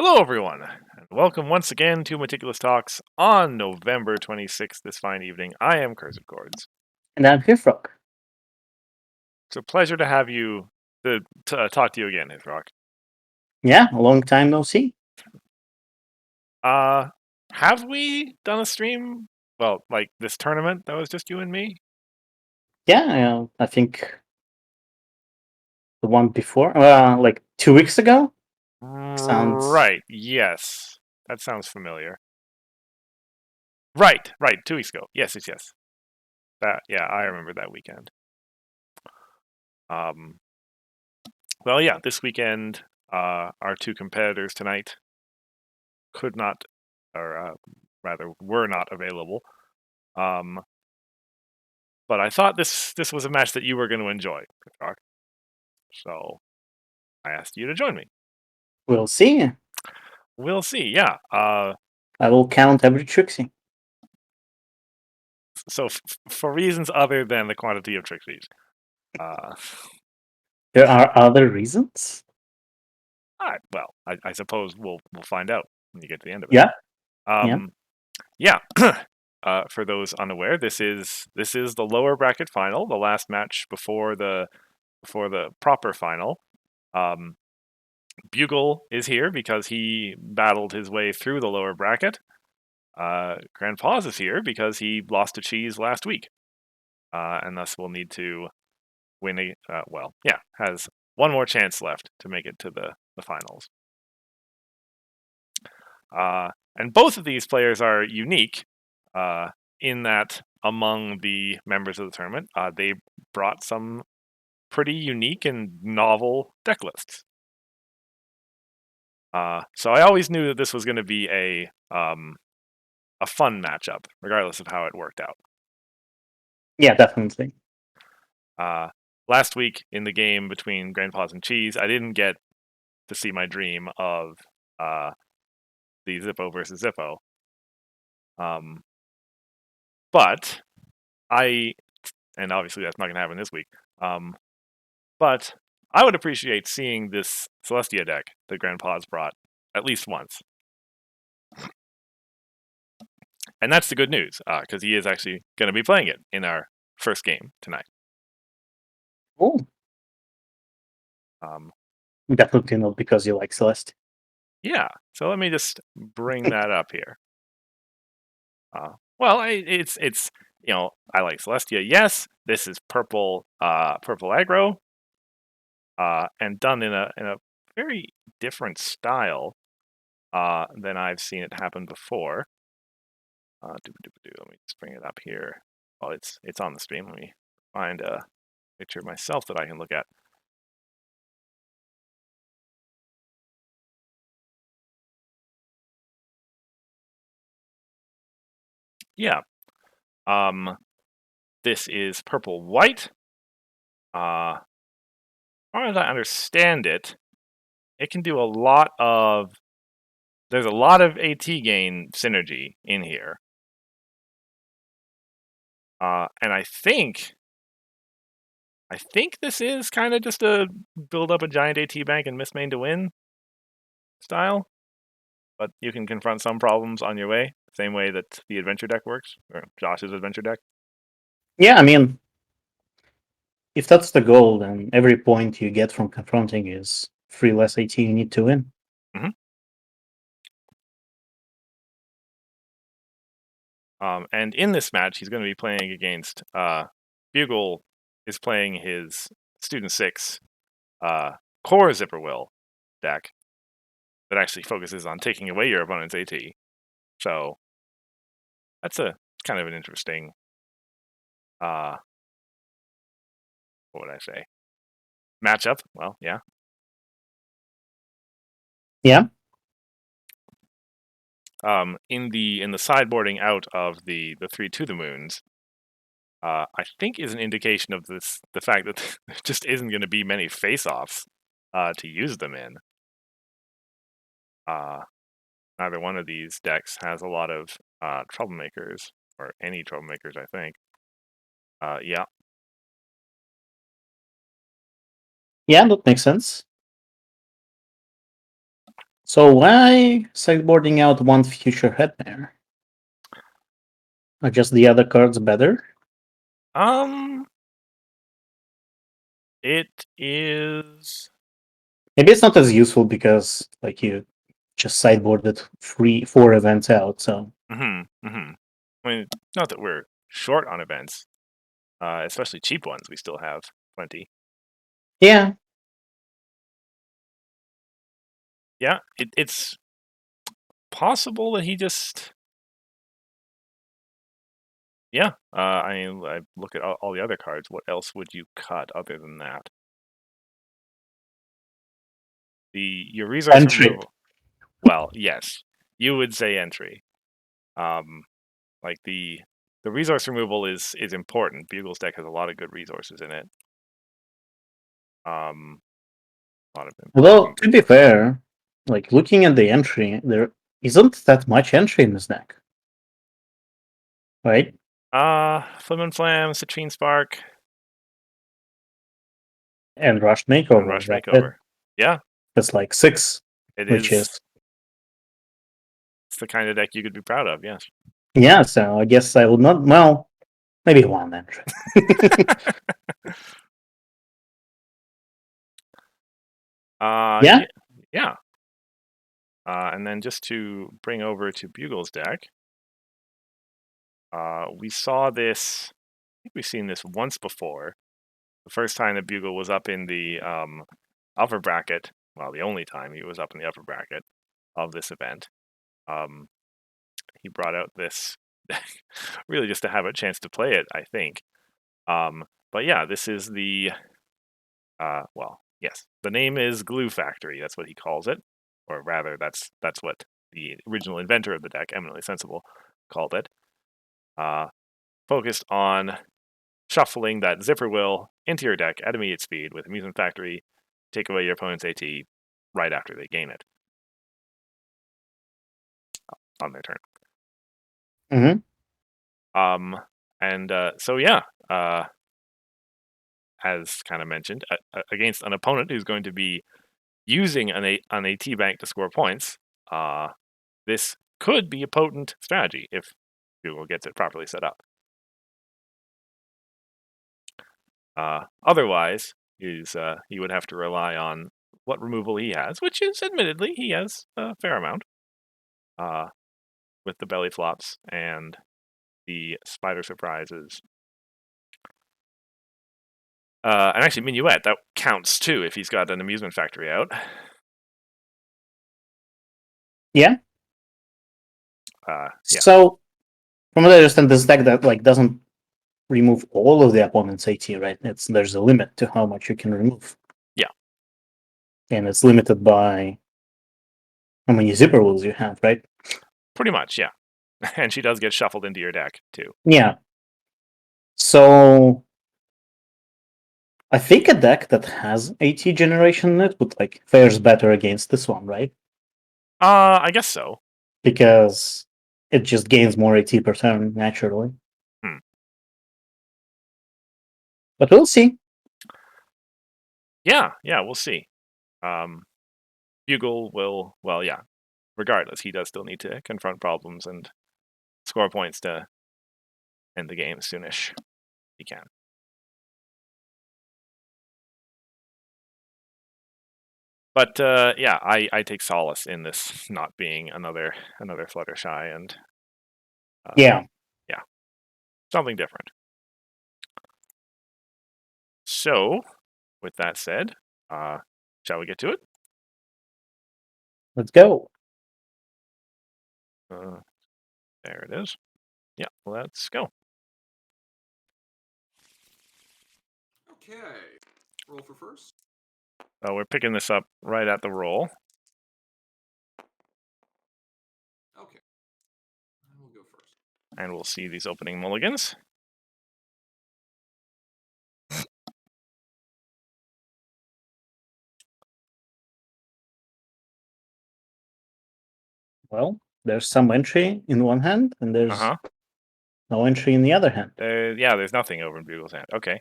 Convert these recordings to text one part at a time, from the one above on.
Hello, everyone, and welcome once again to Meticulous Talks on November 26th, this fine evening. I am Cursive Chords. And I'm Hifrock. It's a pleasure to have you, to talk to you again, Hithrock. Yeah, a long time no see. Uh, have we done a stream? Well, like this tournament that was just you and me? Yeah, I think the one before, like 2 weeks ago. Sounds. Right, yes. That sounds familiar. Right, 2 weeks ago. Yes. Yeah, I remember that weekend. Um, well, yeah, this weekend, our two competitors tonight could not, or rather were not available. Um, but I thought this was a match that you were going to enjoy, Kachak. So I asked you to join me. We'll see. We'll see. Yeah. I will count every Trixie. So for reasons other than the quantity of Trixies, uh, There are other reasons. I suppose we'll find out when you get to the end of it. Yeah, yeah. Yeah. For those unaware, this is the lower bracket final, the last match before the proper final. Um, Bugle is here because he battled his way through the lower bracket. Grandpa's is here because he lost to Cheese last week, and thus will need to win a. Has one more chance left to make it to the finals. And both of these players are unique in that among the members of the tournament, they brought some pretty unique and novel deck lists. So I always knew that this was going to be a fun matchup, regardless of how it worked out. Yeah, definitely. Last week in the game between Grandpa's and Cheese, I didn't get to see my dream of the Zippo versus Zippo. But and obviously that's not going to happen this week. But I would appreciate seeing this Celestia deck that Grandpa's brought at least once. And that's the good news, because he is actually going to be playing it in our first game tonight. Oh, Um, definitely not because you like Celeste. yeah, so let me just bring that up here. Well, it's I like Celestia. Yes, this is purple aggro, and done in a very different style than I've seen it happen before. Let me just bring it up here. Oh, it's on the stream. Let me find a picture of myself that I can look at. Yeah. This is purple white. As far as I understand it, it can do a lot of. There's a lot of AT gain synergy in here. And I think this is kind of just a build up a giant AT bank and miss main to win style. But you can confront some problems on your way, same way that the adventure deck works, or Josh's adventure deck. Yeah, I mean, if that's the goal, then every point you get from confronting is 3 less AT you need to win. Mm-hmm. And in this match, he's going to be playing against Bugle is playing his Student 6 Core Zipperwill deck that actually focuses on taking away your opponent's AT. So that's a kind of an interesting, what would I say, matchup. Well, yeah. Yeah. In the sideboarding out of the 3 to the moons, I think is an indication of the fact that there just isn't going to be many face-offs to use them in. Neither one of these decks has a lot of troublemakers, or any troublemakers, I think. Yeah. Yeah, that makes sense. So why sideboarding out one future head pair? Are just the other cards better? It is. Maybe it's not as useful because like you just sideboarded 4 events out. So I mean, not that we're short on events, especially cheap ones. We still have plenty. yeah, Yeah, it's possible that he just. Yeah, I look at all the other cards. What else would you cut other than that? Your resource entry. removal. Well, yes, you would say entry. Um, like the resource removal is important. Bugle's deck has a lot of good resources in it. A lot of Although important to be resources. fair, like looking at the entry, there isn't that much entry in this deck, right? Flim and Flam, Citrine Spark, And Rush and Makeover. Rush That's it. Makeover. Yeah, That's like 6, it which is is. It's the kind of deck you could be proud of. Yes. yeah. So I guess I would not. Well, maybe one entry. Yeah. Yeah, yeah. And then just to bring over to Bugle's deck, we saw this. I think we've seen this once before. The first time that Bugle was up in the upper bracket. Well, the only time he was up in the upper bracket of this event. He brought out this really just to have a chance to play it, I think. But yeah, this is the well, yes, the name is Glue Factory. That's what he calls it, or rather, that's what the original inventor of the deck, Eminently Sensible, called it. Focused on shuffling that Zipper Will into your deck at immediate speed with Amusement Factory, take away your opponent's AT right after they gain it on their turn. And so yeah, as kind of mentioned, against an opponent who's going to be using an AT bank to score points, this could be a potent strategy if Google gets it properly set up. Otherwise, he would have to rely on what removal he has, which is admittedly he has a fair amount, with the belly flops and the spider surprises. And actually, Minuet, that counts too if he's got an amusement factory out. Yeah. Yeah. So from what I understand, this deck that like doesn't remove all of the opponent's AT, right? There's a limit to how much you can remove. Yeah. And it's limited by how many Zipper Wills you have, right? Pretty much, yeah. And she does get shuffled into your deck too. Yeah. So I think a deck that has AT generation in it would like fares better against this one, right? I guess so. Because it just gains more AT per turn naturally. But we'll see. Yeah, we'll see. Bugle will, well, yeah. Regardless, he does still need to confront problems and score points to end the game soonish. He can. But yeah, I take solace in this not being another Fluttershy and Yeah. something different. So, with that said, shall we get to it? Let's go. There it is. Yeah, let's go. Okay. Roll for first. We're picking this up right at the roll. Okay. I will go first. And we'll see these opening mulligans. Well, there's some entry in one hand, and there's no entry in the other hand. Yeah, there's nothing over in Bugle's hand. Okay.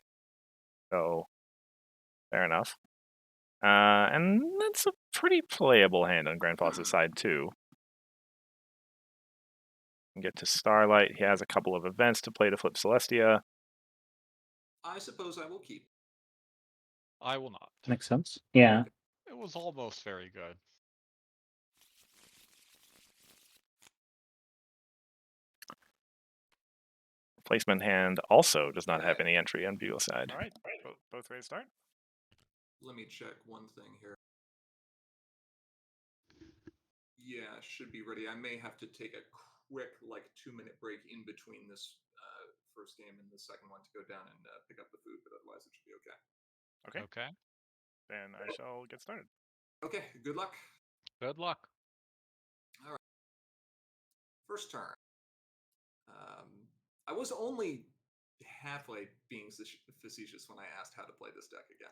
So, fair enough. And that's a pretty playable hand on Grandpa's side too. Can get to Starlight. He has a couple of events to play to flip Celestia. I suppose I will keep. I will not. Makes sense. Yeah. It was almost very good. Placement hand also does not have Okay. any entry on Bugle side. All right, both ready to start? Let me check one thing here. Yeah, should be ready. I may have to take a quick, like, 2-minute break in between this first game and the second one to go down and pick up the food, but otherwise it should be okay. Okay. Okay. Then I shall get started. Okay, good luck. Good luck. All right. First turn. I was only halfway being facetious when I asked how to play this deck again.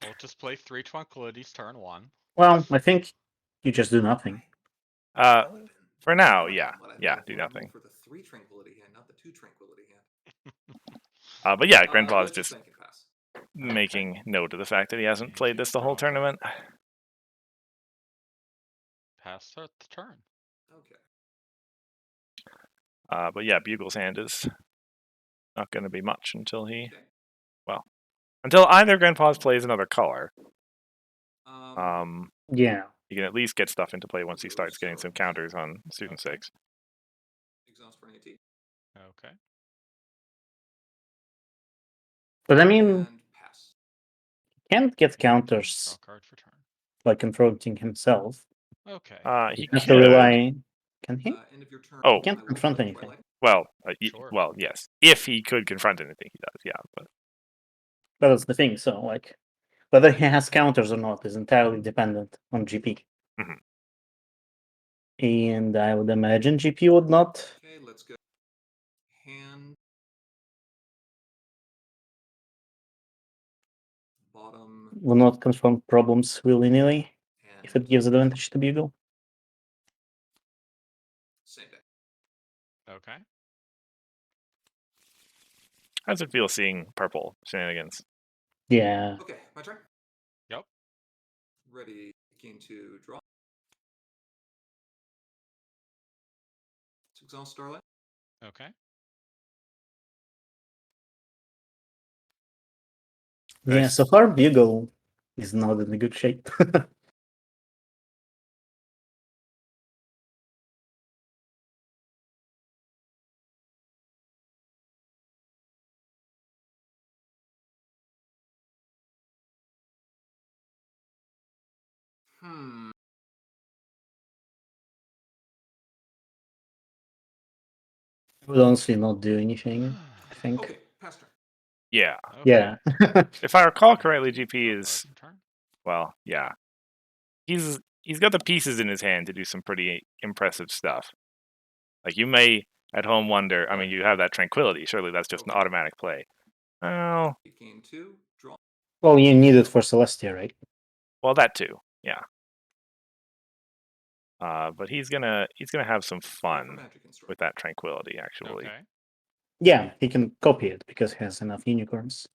We'll just play 3 Tranquilities turn 1. Well, I think you just do nothing. Uh, That would've been for now, fun, yeah. but I Yeah, might do wanna roll nothing. for the 3 Tranquility hand, not the 2 Tranquility hand. But yeah, Grandpa is Let's just make it pass. making note of the fact that he hasn't And played keep this the whole drawing. tournament. Pass the turn. Okay. But yeah, Bugle's hand is not going to be much until he, Okay. until either Grandpa's plays another color. Yeah. He can at least get stuff into play once he starts getting some counters on Student Okay. 6. Exhaust for an AT. Okay. But I mean, And pass. can't get Draw counters card for turn. by confronting himself. Okay. He Has to could. rely. Can he? End of your turn. Oh. Can't I will confront play anything. Twilight. Well, Sure. well, yes. If he could confront anything, he does, yeah. But But that's the thing. So, like, whether he has counters or not is entirely dependent on GP. Mhm. And I would imagine GP would not. Okay, let's go. Hand. Bottom. Will not confront problems willy nilly And if it gives advantage to Bugle. same day. Okay. how does it feel seeing purple shenanigans? Yeah. Okay, my turn. Yep. Ready. Game 2. Draw. Exhaust Starlight. Okay. Yeah, Nice. so far Bugle is not in a good shape. Hmm. I would honestly not do anything, I think. Okay, pass turn. Yeah. Okay. Yeah. If I recall And correctly, keep GP draw is, card for turn. well, yeah. He's got the pieces in his hand to do some pretty impressive stuff. Like, you may at home wonder, I mean, you have that Tranquility. Surely that's just an Okay. automatic play. Well, Game 2. Draw. Well, you need it for Celestia, right? well, that too. Yeah. But he's gonna have some For fun Magic Instrument. with that Tranquility, actually. Okay. Yeah, he can copy it because he has enough unicorns.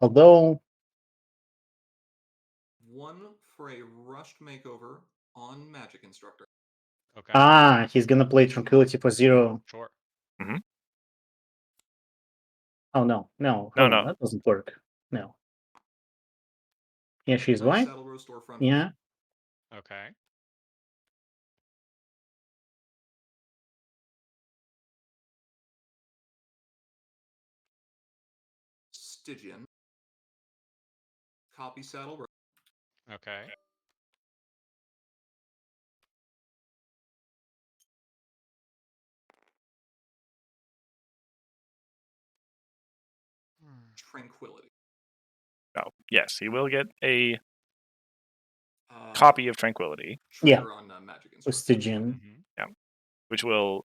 Although, 1 for a rushed makeover on Magic Instructor. Okay. he's gonna play Tranquility for 0. Sure. Oh, no. No, No, hold on, no. that doesn't work. No. Yeah, she's Nice white. Saddle Row Storefront. Yeah. Okay. Stygian. Copy Saddle Row. Okay. Tranquility. Oh, yes, he will get a Uh, copy of Tranquility, Trigger on Magic With Instructor. Stygian. Mm-hmm. which will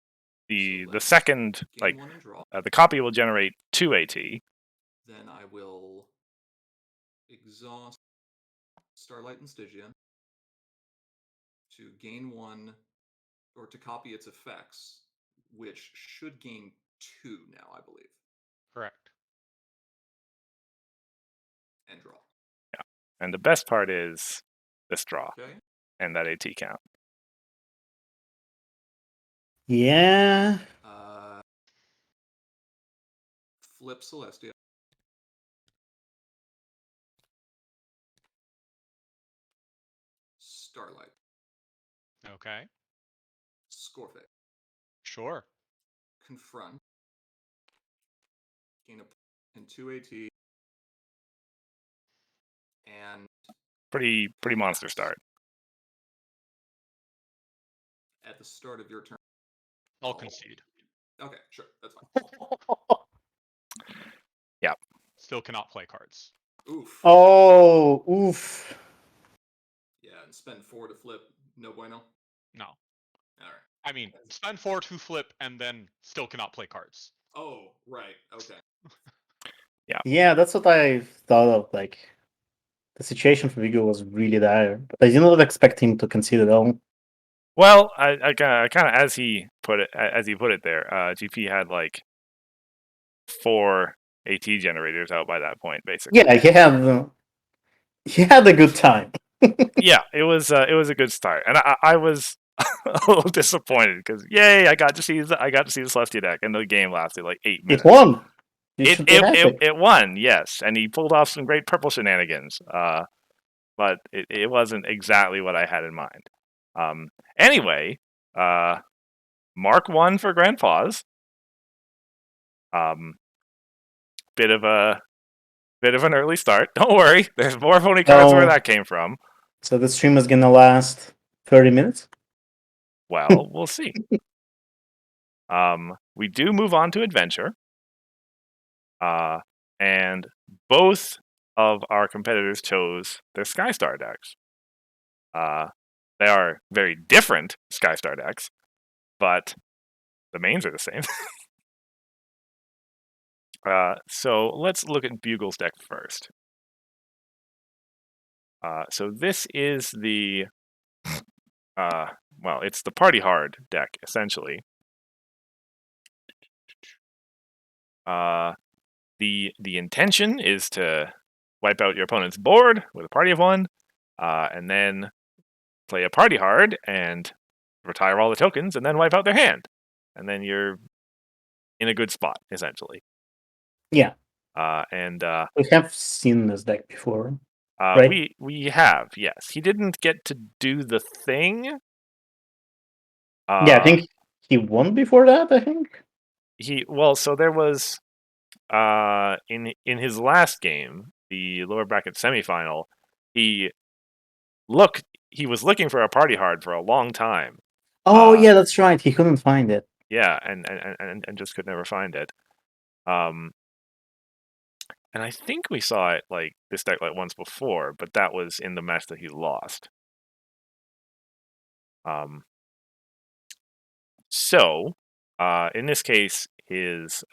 the let's second, Game like, 1 and draw. the copy will generate 2 AT. Then I will exhaust Starlight and Stygian to gain 1, or to copy its effects, which should gain 2 now, I believe. Correct. And the best part is this draw Okay. and that AT count. Yeah. Flip Celestia. Starlight. Okay. Scorfit. Sure. Confront. Gain a and 2 AT. And Pretty monster start. at the start of your turn. I'll Oh. concede. Okay, sure, that's fine. Yeah. Still cannot play cards. Oof. Oh, oof. Yeah, and spend 4 to flip. No bueno. No. All right. I mean, spend 4 to flip and then still cannot play cards. Oh, right. Okay. Yeah, that's what I thought of. Like, the situation for Bugle was really dire, but I did not expect him to concede at all. Well, I kind of as he put it there, GP had like 4 AT generators out by that point, basically. Yeah, he had a good time. Yeah, it was a good start, and I was a little disappointed because yay, I got to see the Celestia deck, and the game lasted like 8 minutes. It won. You should be happy. It won, yes, and he pulled off some great purple shenanigans. But it wasn't exactly what I had in mind. Anyway, Mark 1 for Grandpa's. Bit of an early start. Don't worry, there's more phony cards where that came from. So the stream is gonna last 30 minutes? Well, we'll see. We do move on to adventure. And both of our competitors chose their Skystar decks. They are very different Skystar decks, but the mains are the same. So let's look at Bugle's deck first. So this is the well, it's the Party Hard deck essentially. The intention is to wipe out your opponent's board with a party of 1, and then play a Party Hard and retire all the tokens, and then wipe out their hand, and then you're in a good spot essentially. Yeah. And we have seen this deck before. Right? we have, yes. He didn't get to do the thing. Yeah, I think he won before that. I think So there was in his last game, the lower bracket semifinal, he was looking for a Party Hard for a long time. Oh yeah, that's right. He couldn't find it. Yeah, and just could never find it. And I think we saw it like this deck like once before, but that was in the match that he lost. So in this case, his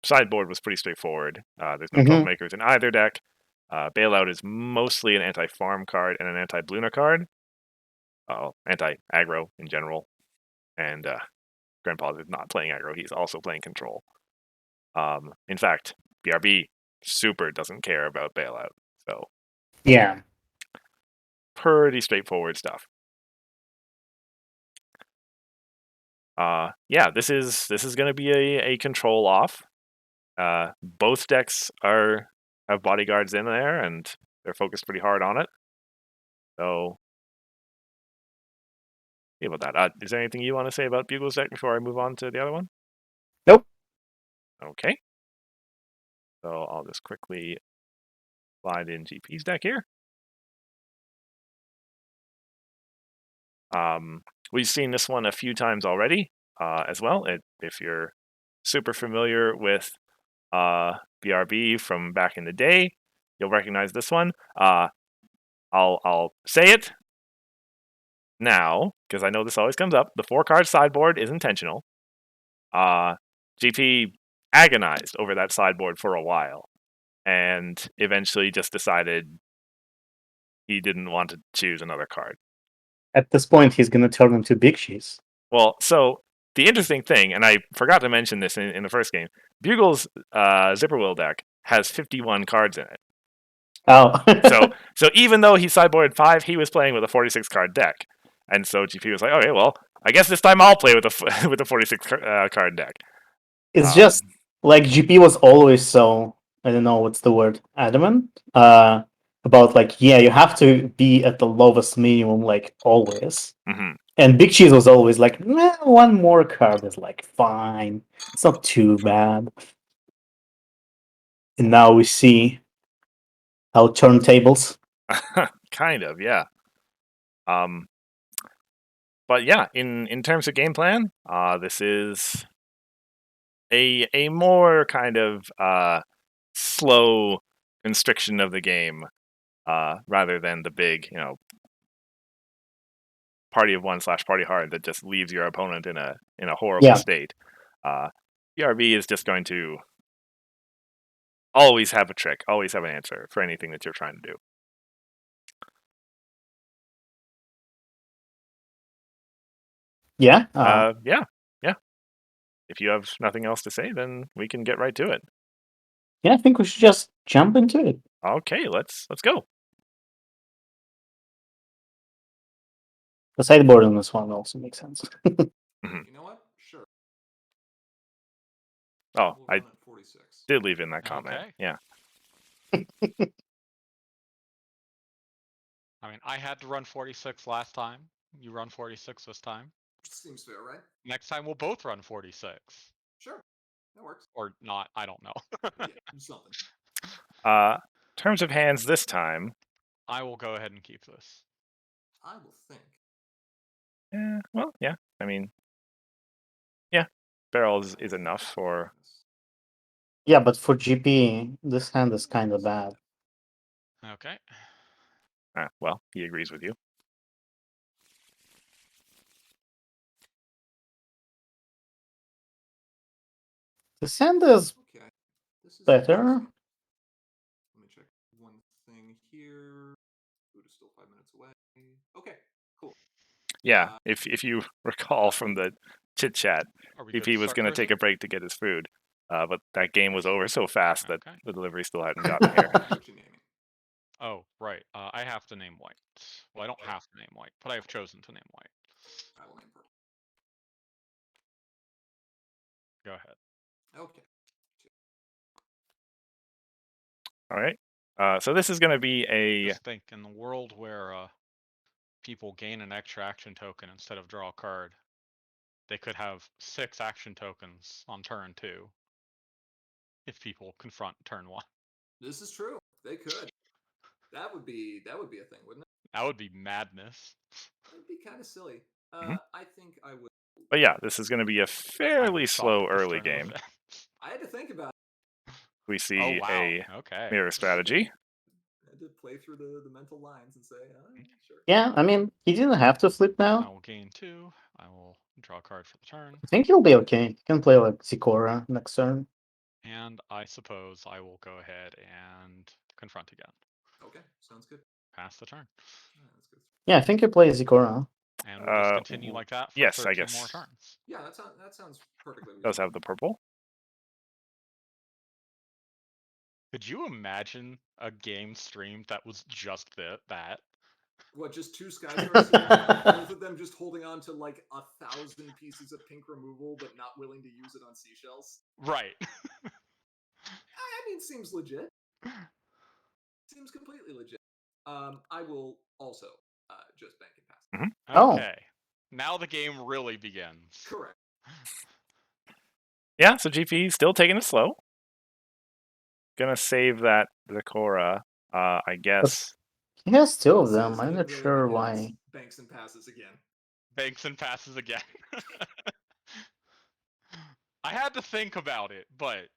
sideboard was pretty straightforward. There's no troublemakers in either deck. Bailout is mostly an anti-farm card and an anti-Bluna card. Anti-aggro in general. And Grandpa is not playing aggro. He's also playing control. In fact, BRB super doesn't care about Bailout. So yeah, pretty straightforward stuff. Yeah, this is going to be a control off. Both decks have bodyguards in there, and they're focused pretty hard on it. So, yeah, about that. Is there anything you want to say about Bugle's deck before I move on to the other one? Nope. Okay. So I'll just quickly slide in GP's deck here. We've seen this one a few times already as well. If you're super familiar with BRB from back in the day, you'll recognize this one. I'll say it now because I know this always comes up. The 4-card sideboard is intentional. GP agonized over that sideboard for a while, and eventually just decided he didn't want to choose another card. At this point, he's going to turn into Bigcheese. Well, so the interesting thing, and I forgot to mention this in the first game, Bugle's Zipperwill deck has 51 cards in it. Oh. So even though he sideboarded 5, he was playing with a 46 card deck, and so GP was like, okay, well, I guess this time I'll play with a with a 46 card deck. It's just like GP was always so, I don't know what's the word, adamant about like, yeah, you have to be at the lowest minimum, like always. Mm-hmm. And Bigcheese was always like, nah, one more card is like fine. It's not too bad. And now we see how turntables. Kind of, yeah. But yeah, in terms of game plan, this is a more kind of slow constriction of the game, rather than the big, party of one / party hard that just leaves your opponent in a horrible state. BRB is just going to always have a trick, always have an answer for anything that you're trying to do. Yeah. Yeah. If you have nothing else to say, then we can get right to it. Yeah, I think we should just jump into it. Okay, let's go. The sideboard on this one also makes sense. Mhm. You know what? Sure. Oh, We'll I run at 46. did leave in that comment. Okay. Yeah. I mean, I had to run 46 last time. You run 46 this time. Seems fair, right? Next time we'll both run 46. Sure. That works. Or not, I don't know. Yeah, something. Terms of hands this time. I will go ahead and keep this. I will think. Well, yeah. I mean, yeah. Barrel is enough for. Yeah, but for GP, this hand is kind of bad. Okay. Well, he agrees with you. This hand is Okay. This is better. interesting. Let me check one thing here. Food is still 5 minutes away. Okay, cool. Yeah, if you recall from the chit chat, Are we good BP to was start going to cruising? take a break to get his food, but that game was over so fast that Okay. the delivery still hadn't gotten here. What you naming? Oh, right. I have to name white. Well, I don't have to name white, but I have chosen to name white. I will name purple. Go ahead. Okay. All right. So this is going to be a. Just think, in the world where people gain an extra action token instead of draw a card, they could have 6 action tokens on turn 2 if people confront turn 1. This is true. They could. That would be a thing, wouldn't it? That would be madness. It'd be kind of silly. Mhm. I think I would. But yeah, this is going to be a I'm fairly shocked slow this early turn of game. events. I had to think about it. We see Oh wow. a Okay. mirror strategy. I had to play through the mental lines and say, sure. Yeah, I mean, he didn't have to flip I now. will gain 2. I will draw a card for the turn. I think he'll be okay. He can play like Zikora next turn. And I suppose I will go ahead and confront again. Okay, sounds good. Pass the turn. All right, that's good. Yeah, I think he plays Zikora. And we'll just continue like that for yes, I 13 more guess. turns. Yeah, that sounds perfectly Does reasonable. have the purple. Could you imagine a game streamed that was just that? What, just 2 Skystar Seals? Both of them just holding on to like 1,000 pieces of pink removal, but not willing to use it on seashells? Right. I mean, seems legit. Seems completely legit. I will also just bank and pass. Oh. Okay. Now the game really begins. Correct. Yeah, so GP still taking it slow. Gonna save that Zikora, I guess. He has 2 of Says them. I'm it not really sure begins, why. Banks and passes again. Banks and passes again. I had to think about it, but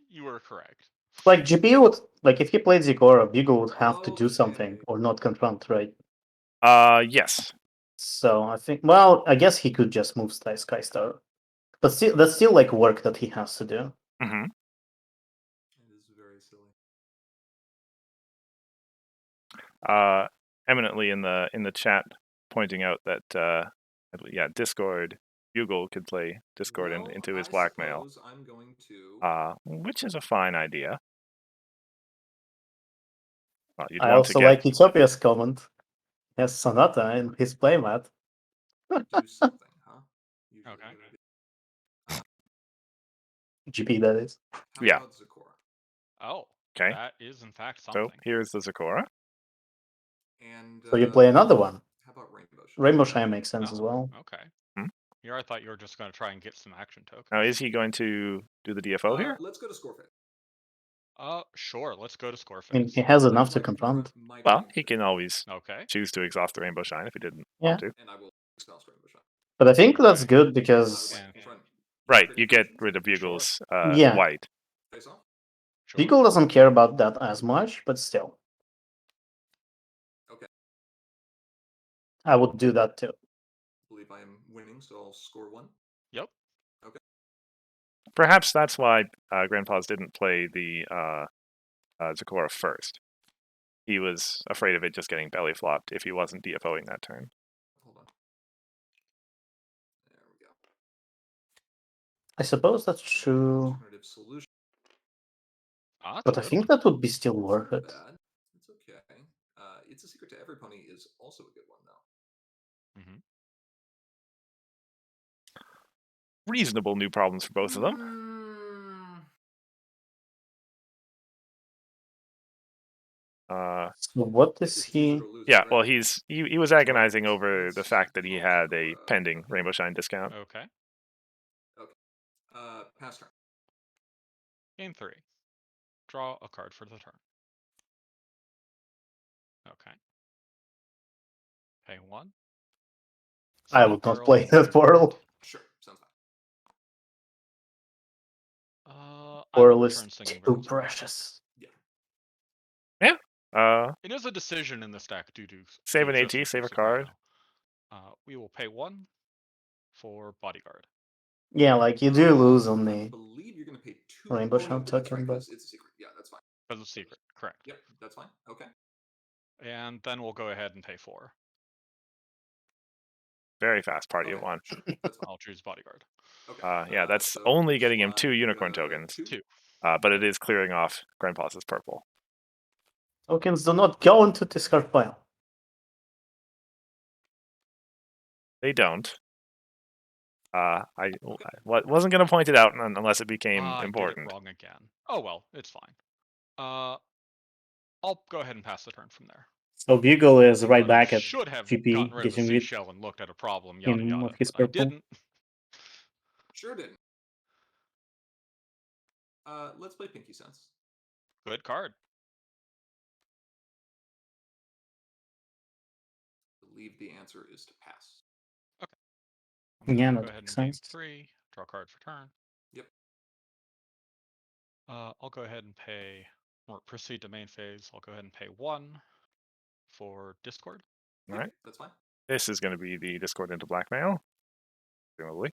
you were correct. Like GP would, like if he played Zikora, Bugle would have to do something Okay. or not confront, right? Yes. So I think, well, I guess he could just move Skystar, but still, that's still like work that he has to do. Mm-hmm. It is very silly. Eminently in the chat pointing out that yeah, Discord Bugle could play Discord Well, into his I blackmail, suppose I'm going to. which is a fine idea. Well, you'd I want to also get like Utopia's comment. Yes, Sonata in his playmat. Do something, huh? Usually Okay. a good idea. GP, that is. How Yeah. about Zakora? Oh, okay. that is in fact So something. here's the Zakora. And So you play another one. How about Rainbow Shine? Rainbow Shine makes sense as Oh, well. okay. Hmm? Here I thought you were just going to try and get some action tokens. Now, is he going to do the DFO here? Let's go to Scoreface. Sure. Let's go to score I mean, phase. he has I enough would to like confront. my Well, playing he position, can always Okay. choose to exhaust the Rainbow Shine if he didn't Yeah. want to. and I will exhaust Rainbow Shine. But I think that's Okay. good I would because like to And- confront. Right, create you get confusion. rid of Bugle's Yeah. white. Face off. Sure. Bugle doesn't care about that as much, but still. Okay. I would do that too. I believe I am winning, so I'll score 1. Yep. Perhaps that's why Grandpa's didn't play the Zakora first. He was afraid of it just getting belly flopped if he wasn't DFOing that turn. Hold on. There we go. I suppose that's true. Alternative solution. Ah, that's But a I good think one. that would be still It's worth not it. bad. It's okay. It's a secret to every pony is also a good one though. Mhm. Reasonable new problems for both of them. So what It's is choose it he? or lose it, Yeah, right? well, he was agonizing Right. over the Let's fact that he call had for, a pending okay. Rainbow Shine discount. Okay. Pass turn. Game 3. Draw a card for the turn. Okay. Pay 1. I Send a would not barrel play into that portal. Sure, sounds fine. I Portal will is return Singing too Barrels. precious. It is a decision in this deck due to Save the an AT, existence save of a card. Soprano. We will pay 1 for Bodyguard. Yeah, like you do lose on I the believe you're going to pay 2. Rainbow Oh, no, Shine that's token, right, but 'cause it's a secret. Yeah, that's fine. As a secret, correct. Yep, that's fine. Okay. And then we'll go ahead and pay 4. Very fast party Okay, at 1. sure, that's fine. I'll choose Bodyguard. Okay. Yeah, that's So only getting him slot, 2 unicorn tokens, 2. 2. but it is clearing off Grandpa's purple. tokens do not go into discard pile. They don't. I wasn't going to point it out unless it became I important. did it wrong again. Oh well, it's fine. I'll go ahead and pass the turn from there. So Bugle is right back at Should have GP gotten rid of the getting rid seashell and looked at a problem, yada him yada. of his But I purple. didn't. Sure didn't. Let's play Pinky Sense. Good card. I believe the answer is to pass. I'm Yeah, gonna that go ahead makes and game sense. 3. Draw a card for turn. Yep. I'll go ahead and pay, or proceed to main phase. I'll go ahead and pay 1 for Discord. All right. That's fine. This is going to be the Discord into blackmail. Presumably.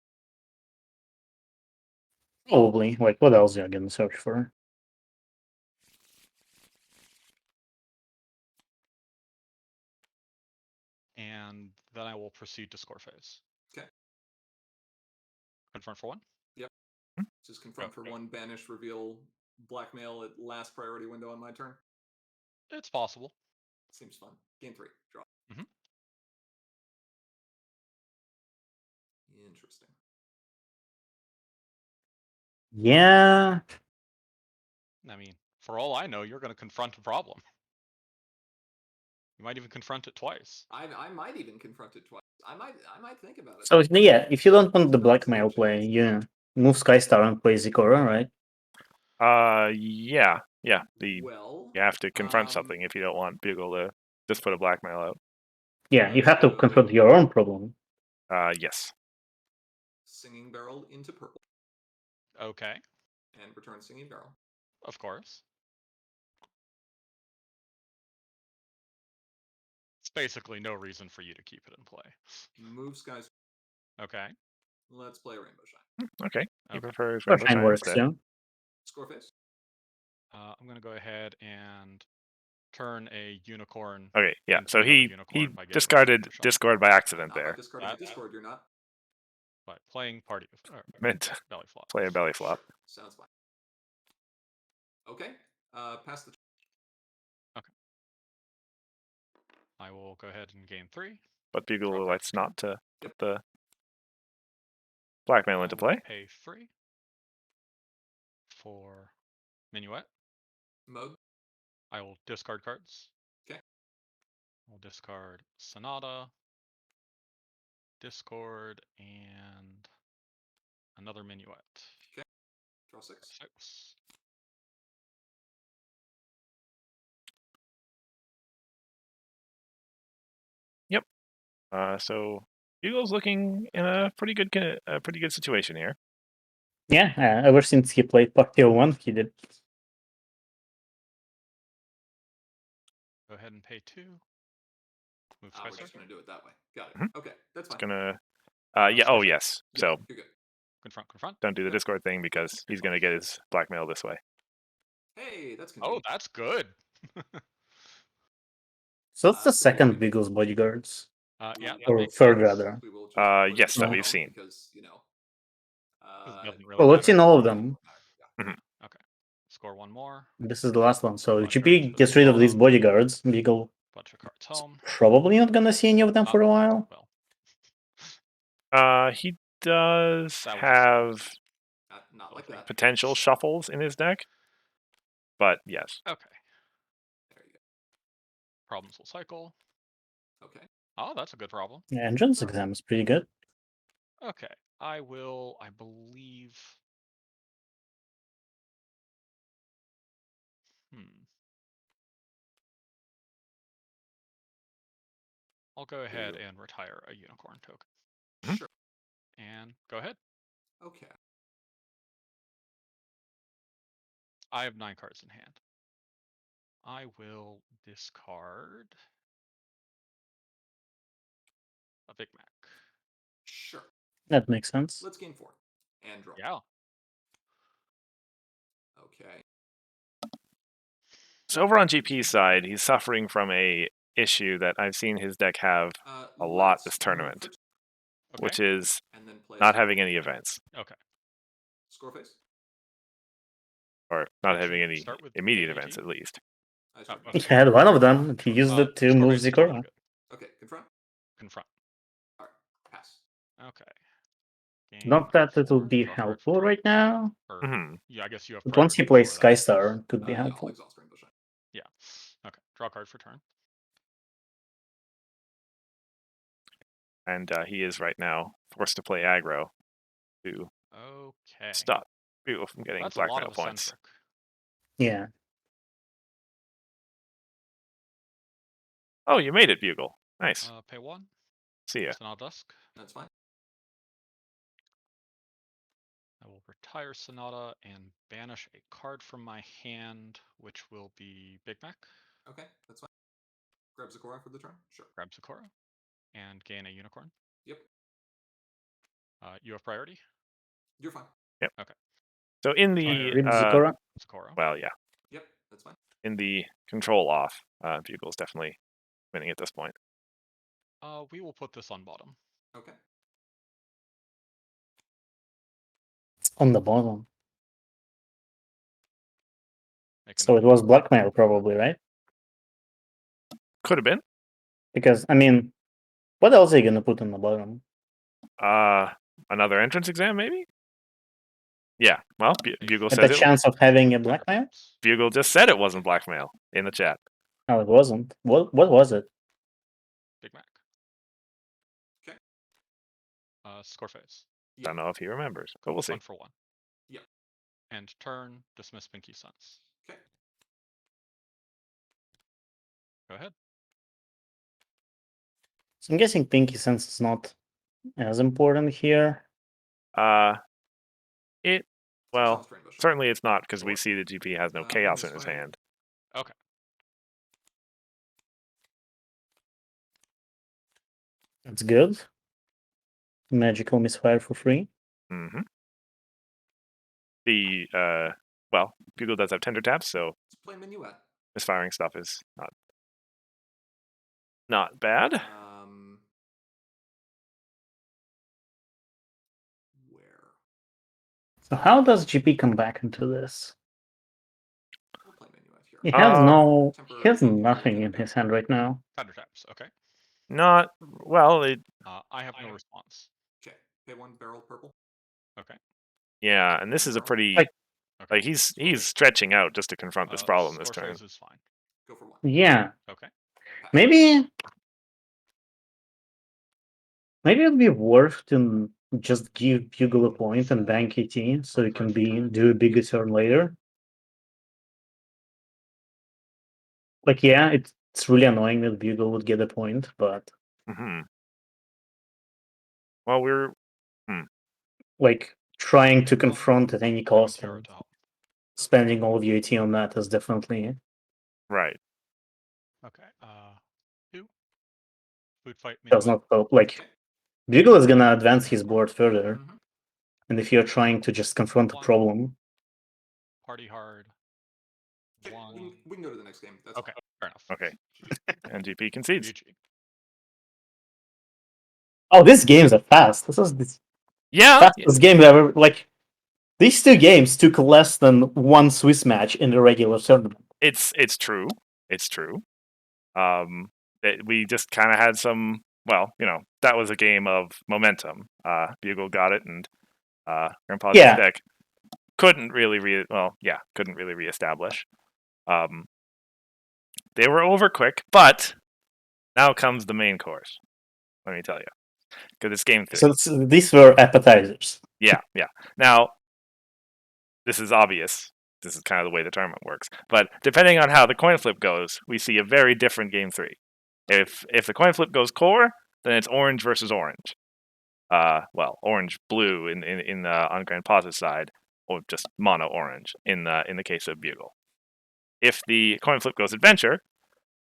Probably. Like, what else are you gonna search for? And then I will proceed to score phase. Okay. Confirm for 1. Just confirm for Okay. 1, banish, reveal, blackmail at last priority window on my turn. It's possible. Seems fun. Game 3. Draw. Mhm. Interesting. Yeah. I mean, for all I know, you're going to confront a problem. You might even confront it twice. I might even confront it twice. I might think about it. So yeah, if you don't want the blackmail play, you move Skystar and play Zikora, right? Yeah. Well, You have to confront something if you don't want Bugle to just put a blackmail out. Yeah, you have to confront your own problem. Yes. Singing Barrel into purple Okay, and return Singing Barrel. of course. It's basically no reason for you to keep it in play. Move Skies. Okay. Let's play Rainbow Shine. Okay. He Okay. prefers Or Rainbow Shine Shine works instead. too. Score face. I'm going to go ahead and turn a unicorn. Okay, yeah. into So another he unicorn by getting rid of discarded Rainbow Shine. Discord by accident Not by there. discarding the Discord, you're not. By playing party Meant to belly flop. play a belly flop. Sure. Sounds fine. Okay. Pass the. I will go ahead and gain 3. But Bugle Draw card. elects not to put the blackmail I into will play. pay 3 for Minuet. Mode. I will discard cards. Okay. I'll discard Sonata, Discord, and another Minuet. Draw 6. 6. So Bugle's looking in a pretty good situation here. Yeah, ever since he played Pacquiao 1, he did. Go ahead and pay 2. Move We're Spicer. just gonna do it that way. Got it. Mhm. Okay, that's It's fine. gonna. Yeah. Oh Scorcher. yes. Yeah, So you're good. Confront. don't do the Discord thing because he's gonna get his blackmail this way. Hey, that's Oh, convenient. that's good. So that's the So yeah, second we- Bugle's bodyguards. Yeah, we- that Or makes third, sense. rather. We will just Yes, put it that on we've home seen. because It doesn't really Well, we've matter. seen all of them. Score 1 more. This is the last one. So Black GP card to gets rid of these bottom. bodyguards. Bugle Bunch of cards home. probably not gonna see any of them for a while. Well, He does That was a have not like that. potential shuffles in his deck, but yes. okay. There you Problems will cycle. go. Okay. Oh, that's a good problem. Yeah, Engine's exam is pretty good. Okay. I believe. I'll go ahead and retire a unicorn token. Mhm. Sure. And go ahead. Okay. I have 9 cards in hand. I will discard a Big Mac. Sure. That makes sense. Let's gain 4 and draw. Yeah. Okay. So over on GP's side, he's suffering from a issue that I've seen his deck have a lot let's this move tournament, for- Okay. which is and then play not having any events Okay. score face. or not We having should any start with immediate AAT. events at least. I start. Oh, He had one of them. He used it to Score move face is really Zikora. good. Okay. Confront. Confront. All right. Pass. Okay. Not that it would 4, be draw card helpful for turn. right now, Or, Mhm. yeah, I guess you have. but once he priority plays before that. Skystar, it could be Yeah, I'll helpful. exhaust Rainbow Shine. Yeah. Okay. Draw card for turn. And he is right now forced to play aggro to Okay. stop Bugle from getting That's a lot blackmail of points. eccentric. Yeah. Oh, you made it, Bugle. Nice. Pay 1. See ya. Sonata Dusk. That's fine. I will retire Sonata and banish a card from my hand, which will be Big Mac. Okay. That's fine. Grab Zikora for the turn. Sure. Grab Sakura. And gain a unicorn. Yep. You have priority? You're fine. So in Retire the Rid Zikora. Sakura. well, yeah, Yep. That's fine. in the control off, Bugle's definitely winning at this point. We will put this on bottom. Okay. On the bottom. Make So it another was unicorn. blackmail, probably, right? Could have been. Because, I mean, what else are you gonna put on the bottom? Another entrance exam, maybe? Yeah. Well, Bugle At says the it. chance of having a blackmail? Bugle just said it wasn't blackmail in the chat. No, it wasn't. What was it? Big Mac. Okay. Score phase. Yeah. Don't know if he remembers, but we'll see. 1 for 1. Yeah. And turn, dismiss Pinky Sense. Okay. Go ahead. So I'm guessing Pinky Sense is not as important here. Well, Exhaust Rainbow Shine. certainly it's not because we Sure. see the GP has no In chaos this in his way. hand. Okay. That's good. Magical misfire for free. Mm-hmm. The well, Bugle does have tender taps, so Let's play Minuet. misfiring stuff is not bad. So how does GP come back into this? We'll play menu out here. He has he has Temporarily nothing in tap his hand right now. Thunder taps. Okay. Not well. I have no response. Okay. Pay 1 barrel purple. Okay. Yeah, and this is a pretty Like- Okay. he's stretching out just to confront this problem this Sword turn. phase is fine. Go for 1. Yeah, Okay. Pass. maybe it'd be worth to just give Bugle a point and bank ET so you can do a bigger turn later. Like, yeah, it's really annoying that Bugle would get a point, but Hmm. Well, we're like trying to confront at any cost Zero and to help. spending all of your ET on that is definitely right. Okay. Two. Food fight. does Melee. not help. Like, Bugle is gonna advance his board further, Mhm. and if you're trying to just confront a One. problem, Party hard. Okay, One. we can go to the next game. That's Okay. Fair enough. Okay. fine. And GP concedes. GG. oh, these games are fast. This is the Yeah. fastest game ever. Like, these two games took less than one Swiss match in the regular tournament. It's true. It's true. We just kind of had some. Well, that was a game of momentum. Bugle got it, and Grandpa's Yeah. deck couldn't really couldn't really reestablish. They were over quick, but now comes the main course. Let me tell you, because it's game 3. So these were appetizers. Yeah. Now, this is obvious. This is kind of the way the tournament works. But depending on how the coin flip goes, we see a very different game 3. If the coin flip goes core, then it's orange versus orange. Orange blue in on Grandpa's side, or just mono orange in the case of Bugle. If the coin flip goes adventure,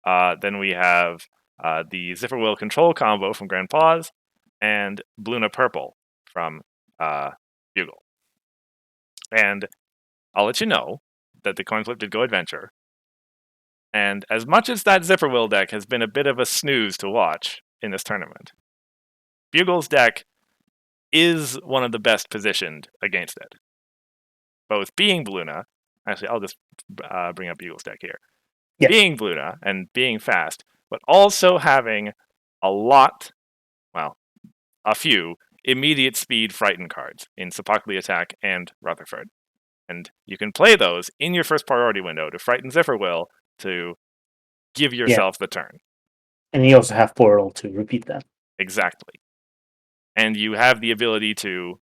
then we have the Zipper Will control combo from Grandpa's and Bluna purple from Bugle. And I'll let you know that the coin flip did go adventure. And as much as that Zipper Will deck has been a bit of a snooze to watch in this tournament, Bugle's deck is one of the best positioned against it. Both being Bluna, actually, I'll just bring up Bugle's deck here. Yeah. Being Bluna and being fast, but also having a few immediate speed frightened cards in Sepakli Attack and Rutherford. And you can play those in your first priority window to frighten Zipper Will to give yourself the turn. And you also have Portal to repeat that. Exactly. And you have the ability to,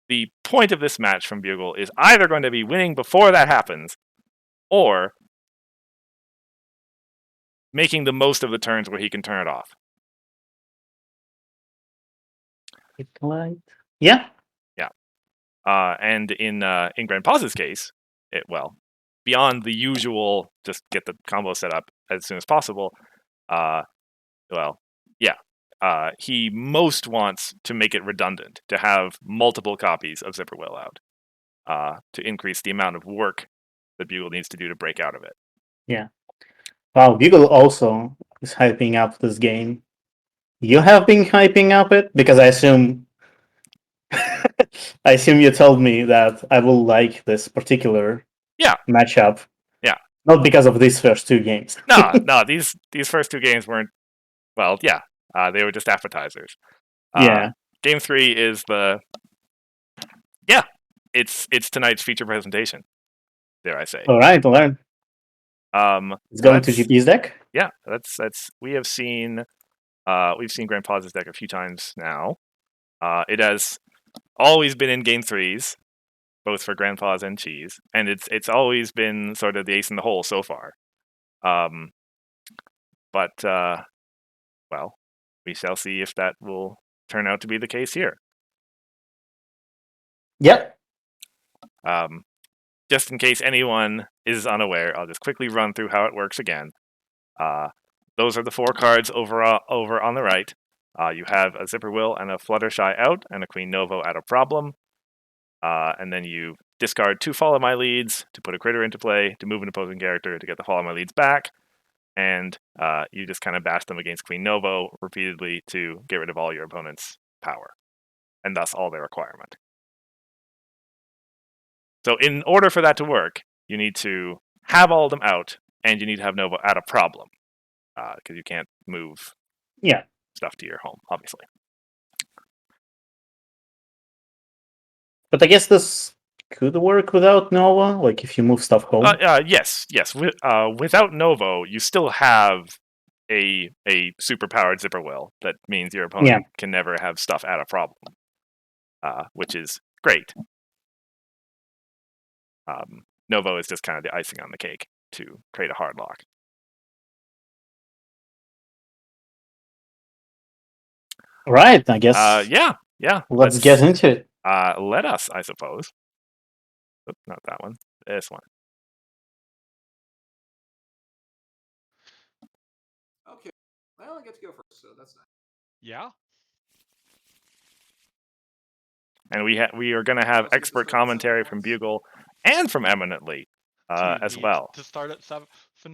the point of this match from Bugle is either going to be winning before that happens, or making the most of the turns where he can turn it off. Yeah. And in Grandpa's case, beyond the usual, just get the combo set up as soon as possible. He most wants to make it redundant, to have multiple copies of Zipper Will out, to increase the amount of work that Bugle needs to do to break out of it. Yeah. Wow, Bugle also is hyping up this game. You have been hyping up it? Because I assume you told me that I will like this particular matchup. Yeah. Not because of these first two games. No, these first two games weren't. They were just appetizers. Yeah. Game 3 is it's tonight's feature presentation. Dare I say? All right. It's going to GP's deck. Yeah, we've seen Grandpa's deck a few times now. It has always been in game 3s, both for Grandpa's and Cheese, and it's always been sort of the ace in the hole so far. We shall see if that will turn out to be the case here. Yep. Just in case anyone is unaware, I'll just quickly run through how it works again. Those are the 4 cards over on the right. You have a Zipper Will and a Fluttershy out, and a Queen Novo at a problem. And then you discard 2 Follow My Leads to put a critter into play, to move an opposing character to get the Follow My Leads back. And you just kind of bash them against Queen Novo repeatedly to get rid of all your opponent's power. and thus all their requirement. So in order for that to work, you need to have all of them out, and you need to have Nova at a problem, because you can't move Yeah. stuff to your home, obviously. But I guess this could work without Nova, like if you move stuff home. Yes. Without Novo, you still have a superpowered zipper will. That means your opponent can never have stuff at a problem, which is great. Novo is just kind of the icing on the cake to create a hard lock. Right, I guess. Yeah. Let's get into it. Let us, I suppose. Oops, not that one. This one. Okay. Well, I get to go first, so that's nice. Yeah. And we are going to have expert commentary from Bugle and from Eminently as well. To start at 7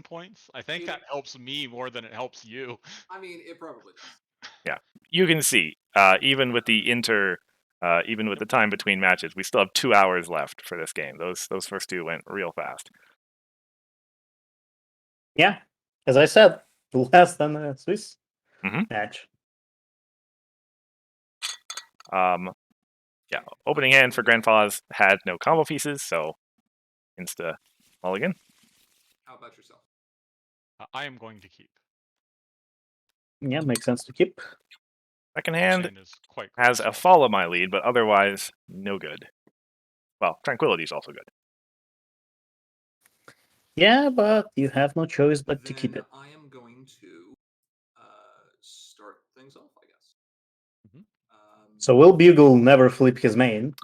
points, I think that helps me more than it helps you. I mean, it probably does. Yeah, you can see even with the even with the time between matches, we still have 2 hours left for this game. Those first two went real fast. Yeah, as I said, less than a Swiss match. Yeah, opening hand for Grandpa's had no combo pieces, so insta mulligan. How about yourself? I am going to keep. Yeah, makes sense to keep. Second hand is quite has a follow my lead, but otherwise no good. Well, Tranquility is also good. Yeah, but you have no choice but to keep it. I am going to start things off, I guess. So will Bugle never flip his main?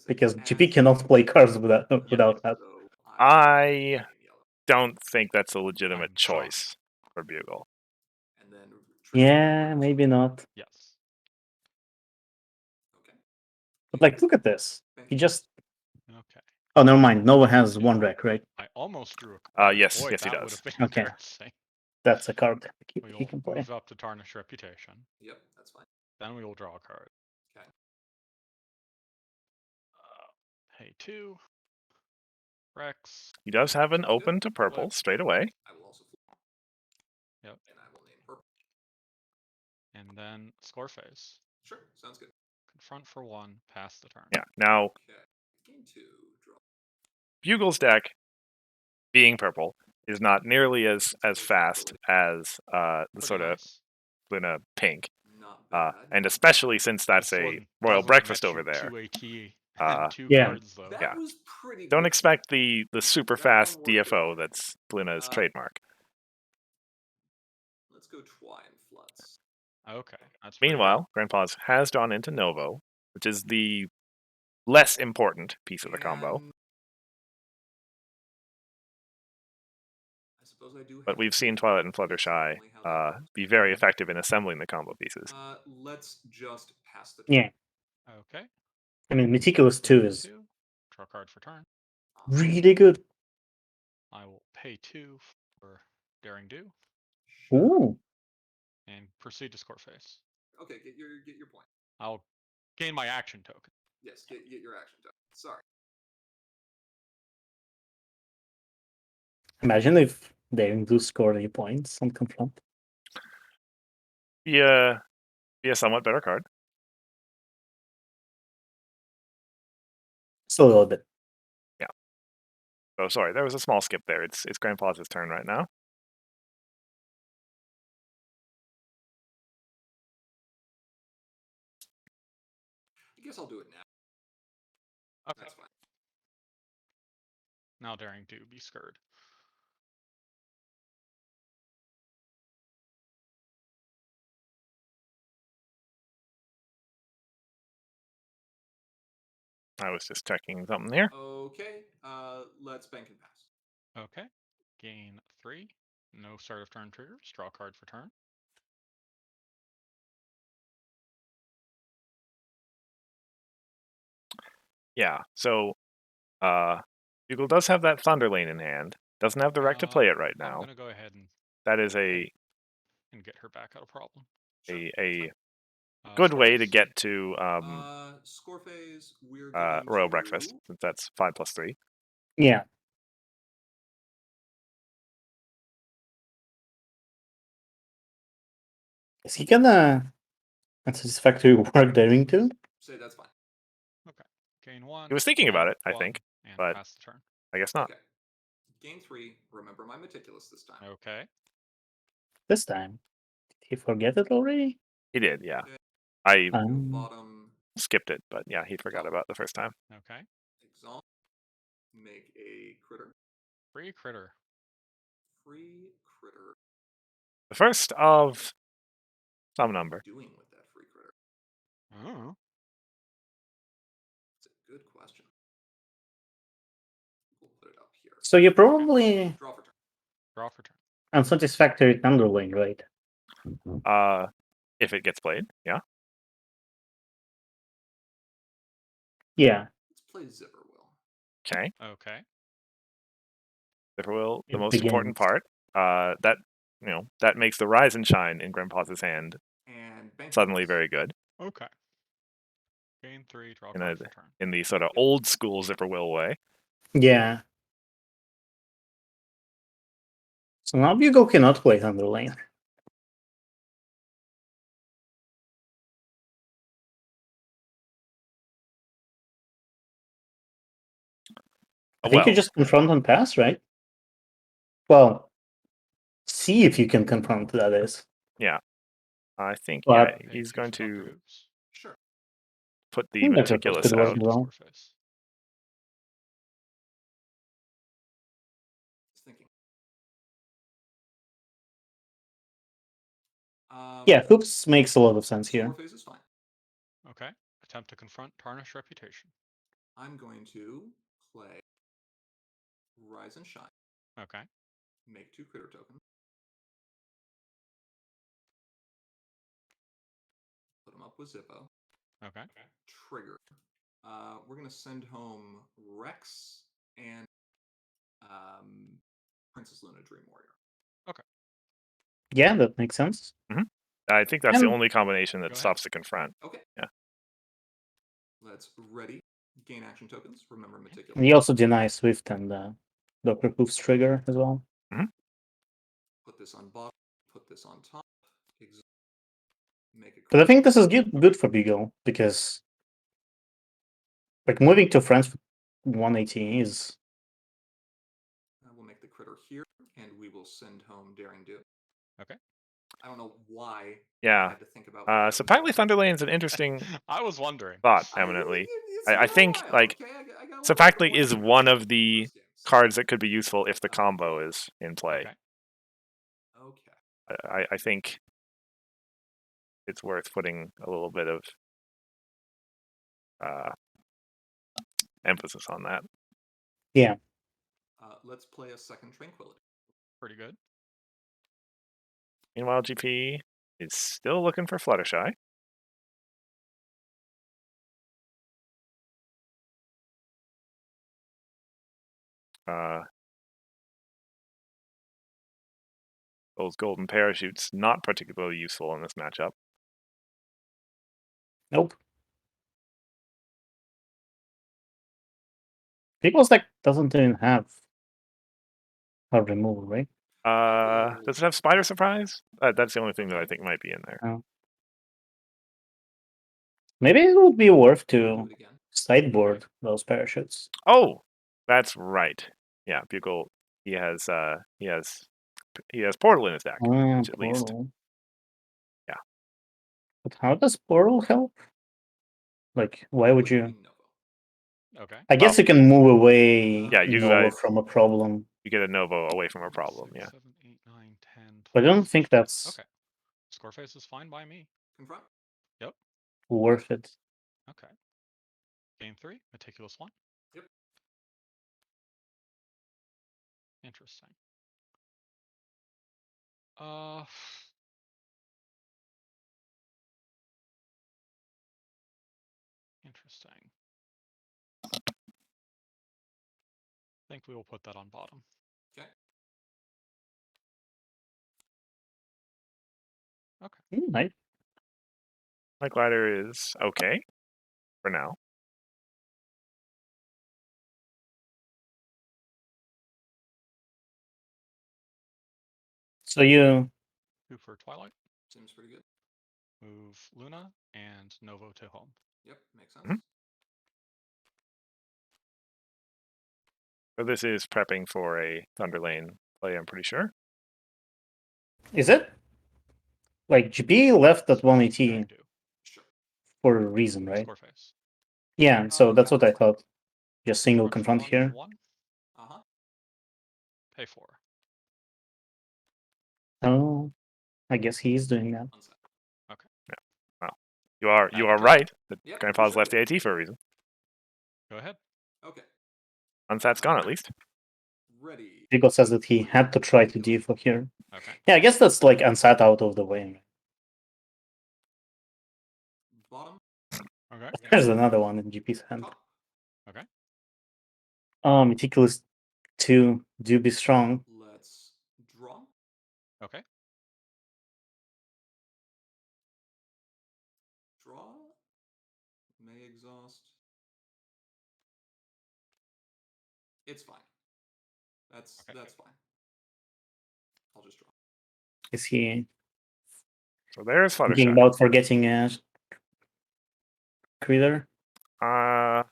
Because GP cannot play cards without that. I don't think that's a legitimate choice for Bugle. And then Yeah, maybe not. Yes. Okay. But like, look at this. He just. Okay. Oh, never mind. Nova has one deck, right? I almost drew a card. Yes, Boy, yes, he that does. would have been Okay. embarrassing. That's a card We he will can play. move up to Tarnish Reputation. Yep, that's fine. Then we will draw a card. Okay. Pay 2. Rex. He does have an open to purple straight away. I will also flip. Yep. And I will name purple. And then score phase. Sure, sounds good. Confront for 1, pass the turn. Yeah. Now, Game 2, draw. Bugle's deck, being purple, is not nearly as fast as the sort of Luna pink. Not bad. And especially since that's a royal breakfast over there. 2 AT and 2 cards, though. That was pretty Don't good. expect the super fast DFO that's Luna's trademark. Let's go Twy and Floods. Okay. That's Meanwhile, Grandpa's has drawn into Novo, which is the less important piece of the combo. I suppose I do. But we've seen Twilight and Fluttershy be very effective in assembling the combo pieces. Let's just pass the turn. Yeah. Okay. I mean, Meticulous 2 is draw card for turn. really good. I will pay 2 for Daring Do. Ooh. And proceed to score phase. Okay, get your point. I'll gain my action token. Yes, get your action token. Sorry. Imagine if they do score any points on Confront. Yeah, be a somewhat better card. Still a little bit. Yeah. Oh, sorry, there was a small skip there. It's Grandpa's turn right now. I guess I'll do it now. Okay. That's fine. Now Daring Do, be scared. I was just checking something here. Okay, let's bank and pass. Okay. Gain 3. No start of turn triggers. Draw a card for turn. Yeah, so Bugle does have that Thunder Lane in hand. Doesn't have the rec to play it right now. I'm gonna go ahead and that is and get her back out of problem. a good score way to phase? get to Score phase. We're going royal to breakfast, since that's 5+3. Yeah. Is he gonna unsatisfactory work diving too? say that's fine. Gain 1. He was thinking about gain it, I one, think, and but- pass the turn. I guess not. Okay. Game 3. Remember my meticulous this time. Okay. This time. Did he forget it already? He did, yeah. Okay. I Go Um, bottom. skipped it, but yeah, he forgot about it the first time. Okay. Exalt. Make a critter. Free critter. Free critter. The first of some What are you number. doing with that free critter? Oh. It's a good question. We'll put it up here. so you're probably Draw for turn. Draw for turn. unsatisfactory Thunderling, right? If it gets played, yeah. Yeah. Let's play Zipperwill. Okay. Okay. Zipperwill, the It most important begins. part. That makes the rise and shine in Grandpa's hand And bank suddenly points. very good. Okay. Gain 3. Draw In, card for turn. in the sort of old school Zipperwill way. Yeah. So now Bugle cannot play Thunderlane. I think you Well, just confront and pass, right? Well, see if you can confront, that is. yeah. I think, But- yeah, Pay he's 2 going for Dr. to Hoops. Sure. put the think that meticulous could work out. well. Score phase. Just thinking. Yeah, Hoops makes a lot of sense Score here. phase is fine. Okay. Attempt to confront tarnish reputation. I'm going to play Rise and Shine. Okay. Make 2 critter tokens. Put them up with Zippo. Okay. Trigger. We're going to send home Rex and Princess Luna Dream Warrior. Yeah, that makes sense. I think that's the And- only combination that Go ahead. stops the confront. Okay. Yeah. Let's ready. Gain action tokens. Remember meticulous. And he also denies Swift and Dr. Hoof's trigger as well. Put this on bottom. Put this on top. Make a But I critter. think this is good for Bugle because, like, moving to France for 180 is. We'll make the critter here, and we will send home Daring Do. Okay. I don't know why I Yeah. had to think about. So Apparently Thunderlane's an interesting I was wondering. thought, eminently. I think, I like, got a little Surpactly bit is more one time of the first game, so- cards that could be useful if the combo is in play. Okay. Okay. I think it's worth putting a little bit of emphasis on that. Yeah. Let's play a second Tranquility. Pretty good. Meanwhile, GP is still looking for Fluttershy. Those golden parachutes not particularly useful in this matchup. Nope. People's deck doesn't even have a removal, right? Does it have Spider Surprise? That's the only thing that I think might be in there. Maybe it would be worth Do to it again. sideboard those parachutes. Oh, that's right. Yeah, Bugle. He has Portal in his deck, which at least. Portal. Yeah. But how does Portal help? Like, why would With you? Queen Nova. Okay. I guess you can move away Yeah, you, Nova from a problem. You get a Novo away from a problem. 6, Yeah. 7, 8, 9, 10, But I 12. don't think that's Okay. Score phase is fine by me. Confront. worth it. Okay. Game 3, meticulous 1. Yep. Interesting. Uh. Interesting. I think we will put that on bottom. Okay. Right. My glider is okay for now. So you 2 for Twilight. Seems pretty good. Move Luna and Novo to home. Yep, makes sense. Mhm. So this is prepping for a Thunderlane play, I'm pretty sure. is it? Like GP left at 1 Yeah, AT I do. Sure. for a reason, right? Score face. Yeah, so that's Yeah. what I thought. Just single Rocks confront 1, here. 1. Uh-huh. Pay 4. Oh, I guess he is doing that. Unset. Okay. Well, you are Back to right. That Yep, Grandpa's sure. left the AT for a reason. Go ahead. Okay. Unsat's gone at least. Ready. Vigo says that he had to try to defo here. Okay. Yeah, I guess that's like unsat out of the way. Bottom. Okay. There's another one in GP's hand. Top. Okay. Meticulous 2, do be strong. Let's draw. Okay. Draw. May exhaust. It's fine. That's fine. I'll just draw. Is he So there's thinking Fluttershy. about forgetting a critter? Well,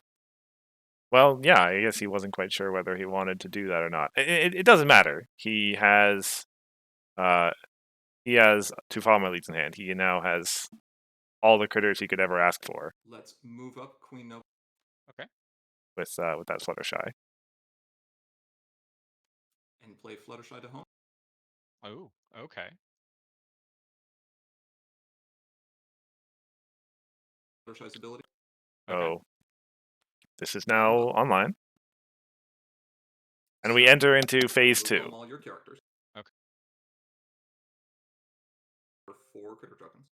yeah, I guess he wasn't quite sure whether he wanted to do that or not. It doesn't matter. He has 2 Follow My Leads in hand. He now has all the critters he could ever ask for Let's move up Queen Nova. Okay. with that Fluttershy. And play Fluttershy to home. Oh, okay. Fluttershy's ability. So Okay. this is now online. And we enter into phase Move 2. home all your characters. Okay. For 4 critter tokens.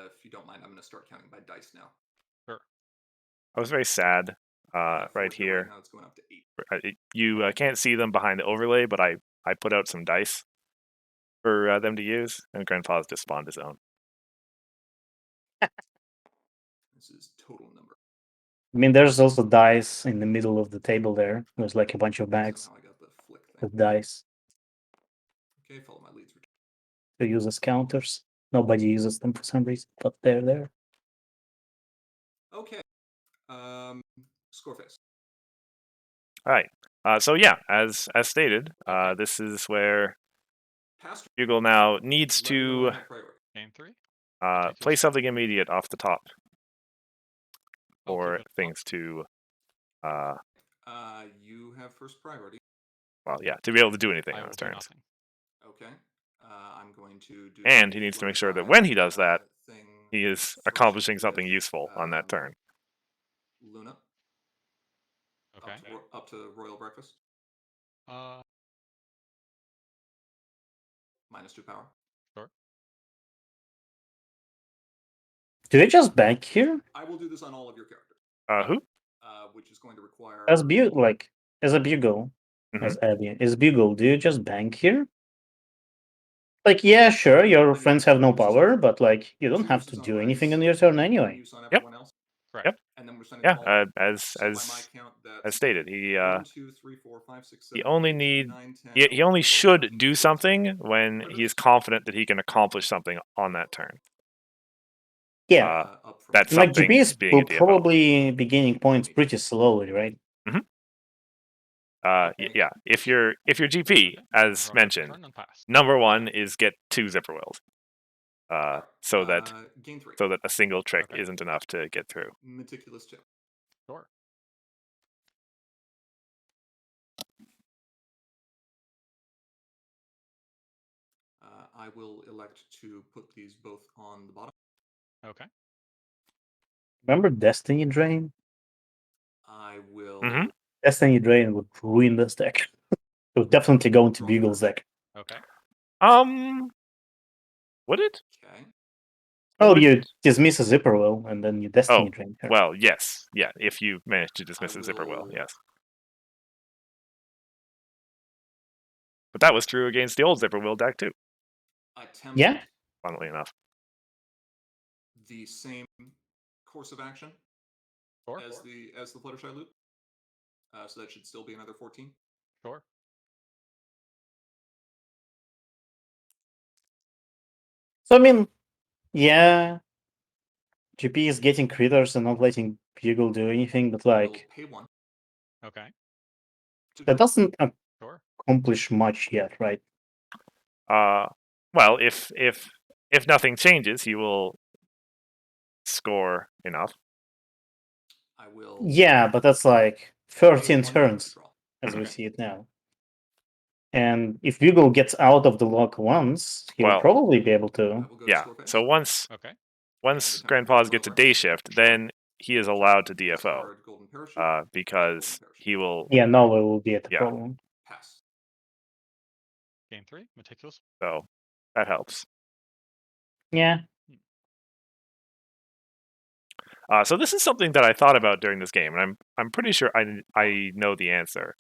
If you don't mind, I'm going to start counting by dice now. Sure. I was very sad I have 4 right here. Right now it's going up to 8. You can't see them behind the overlay, but I put out some dice for them to use, and Grandpa's just spawned his own. This is total number. I mean, there's also dice in the middle of the table there. There's like a bunch of bags Somehow I got the flick thing. with dice Okay, follow my leads. to use as counters. Nobody uses them for some reason, but they're there. Okay. Score face. All right. So yeah, as stated, Okay. this is where Past Bugle now needs let me know to when I have priority. Game 3. play something immediate off the top Oh, keep for it up. things to, You have first priority. well, yeah, to be able to do anything I on will his do turns. nothing. Okay. I'm going to do. And the he needs to make sure that Fluttershy, when he does that, thing he is first accomplishing with, something useful on that turn. Luna. Okay. Up to Royal Breakfast. -2 power. Sure. Do they just bank here? I will do this on all of your characters. Who? Which is going to require. As as a Bugle, as Abby, is Bugle, do you just bank here? Like, yeah, sure, your friends have no power, but like, you don't have to do anything on your turn anyway. You sign Yep. everyone else. Correct. Yep. And then we're sending Yeah, them all. as So by my count, that's as stated, he 1, 2, 3, 4, 5, 6, 7, he only 8, need 9, 10, he only 11, 12, should 13, do 14. something when he is confident that he can accomplish something on that turn. Yeah, Up from That's like something GPs being a will DFO. probably be gaining points pretty slowly, right? Yeah. If your GP, as Draw mentioned, turn and pass. number 1 is get 2 Zipper Wills, so that gain 3. a single trick Okay. isn't enough to get through. Meticulous 2. Sure. I will elect to put these both on the bottom. Okay. Remember Destiny Drain? I will. Destiny Drain would ruin this deck. It would definitely go into Draw Bugle's first. deck. Okay. Would it? Okay. Oh, Would- you dismiss a Zipper Will, and then you Destiny Drain her. Well, yes, yeah. If you manage to dismiss I a Zipper Will, will- yes. But that was true against the old Zipper Will deck too. Attempt. Yeah? Funnily enough. the same course of action Sure. as the Fluttershy loop. So that should still be another 14. Sure. So I mean, yeah, GP is getting critters and not letting Bugle do anything, but We'll like pay 1 Okay. to that draw. doesn't Sure. accomplish much yet, right? Well, if nothing changes, he will score enough. I will. Yeah, but that's like pay 13 1 to turns draw. as we Okay. see it now. And if Bugle gets out of the lock once, he'll Well, probably be able I to. will go to Yeah. score phase. So once Okay. once attempt to Grandpa's draw gets a lower. day shift, Sure. then he is allowed to DFO. Discard golden parachute. Because Golden he will. Yeah, Nova will be at the Yeah. problem. Pass. Game 3. Meticulous. So that helps. Yeah. So this is something that I thought about during this game, and I'm pretty sure I know the answer.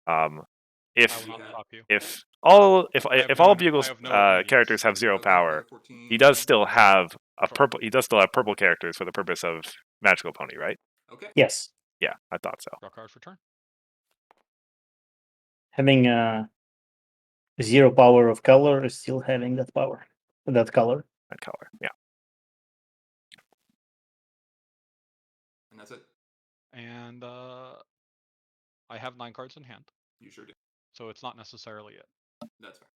I will If not stop you. if all Bugle's have no immediates. characters have 0 Okay, power, another 14. he does still have a Sure. purple. He does still have purple characters for the purpose of Magical Pony, right? Okay. Yes. Yeah, I thought so. Draw cards for turn. Having 0 power of color is still having that power. That color. That color. Yeah. And that's it. And I have 9 cards in hand, You sure do. so it's not necessarily it. That's fair.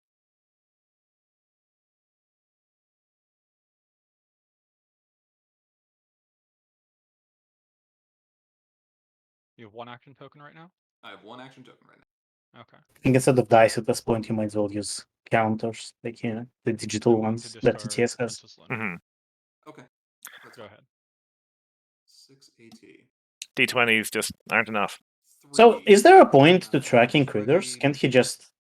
You have 1 action token right now? I have 1 action token right now. Okay. I think instead of dice at this point, you might as well use counters, like the digital I'm going ones to that discard TTS has. Princess Lynn. Mm-hmm. Okay. Let's Go ahead. 6 AT. D20s just aren't enough. 3. So, is there a point to tracking 3. critters? Can't he just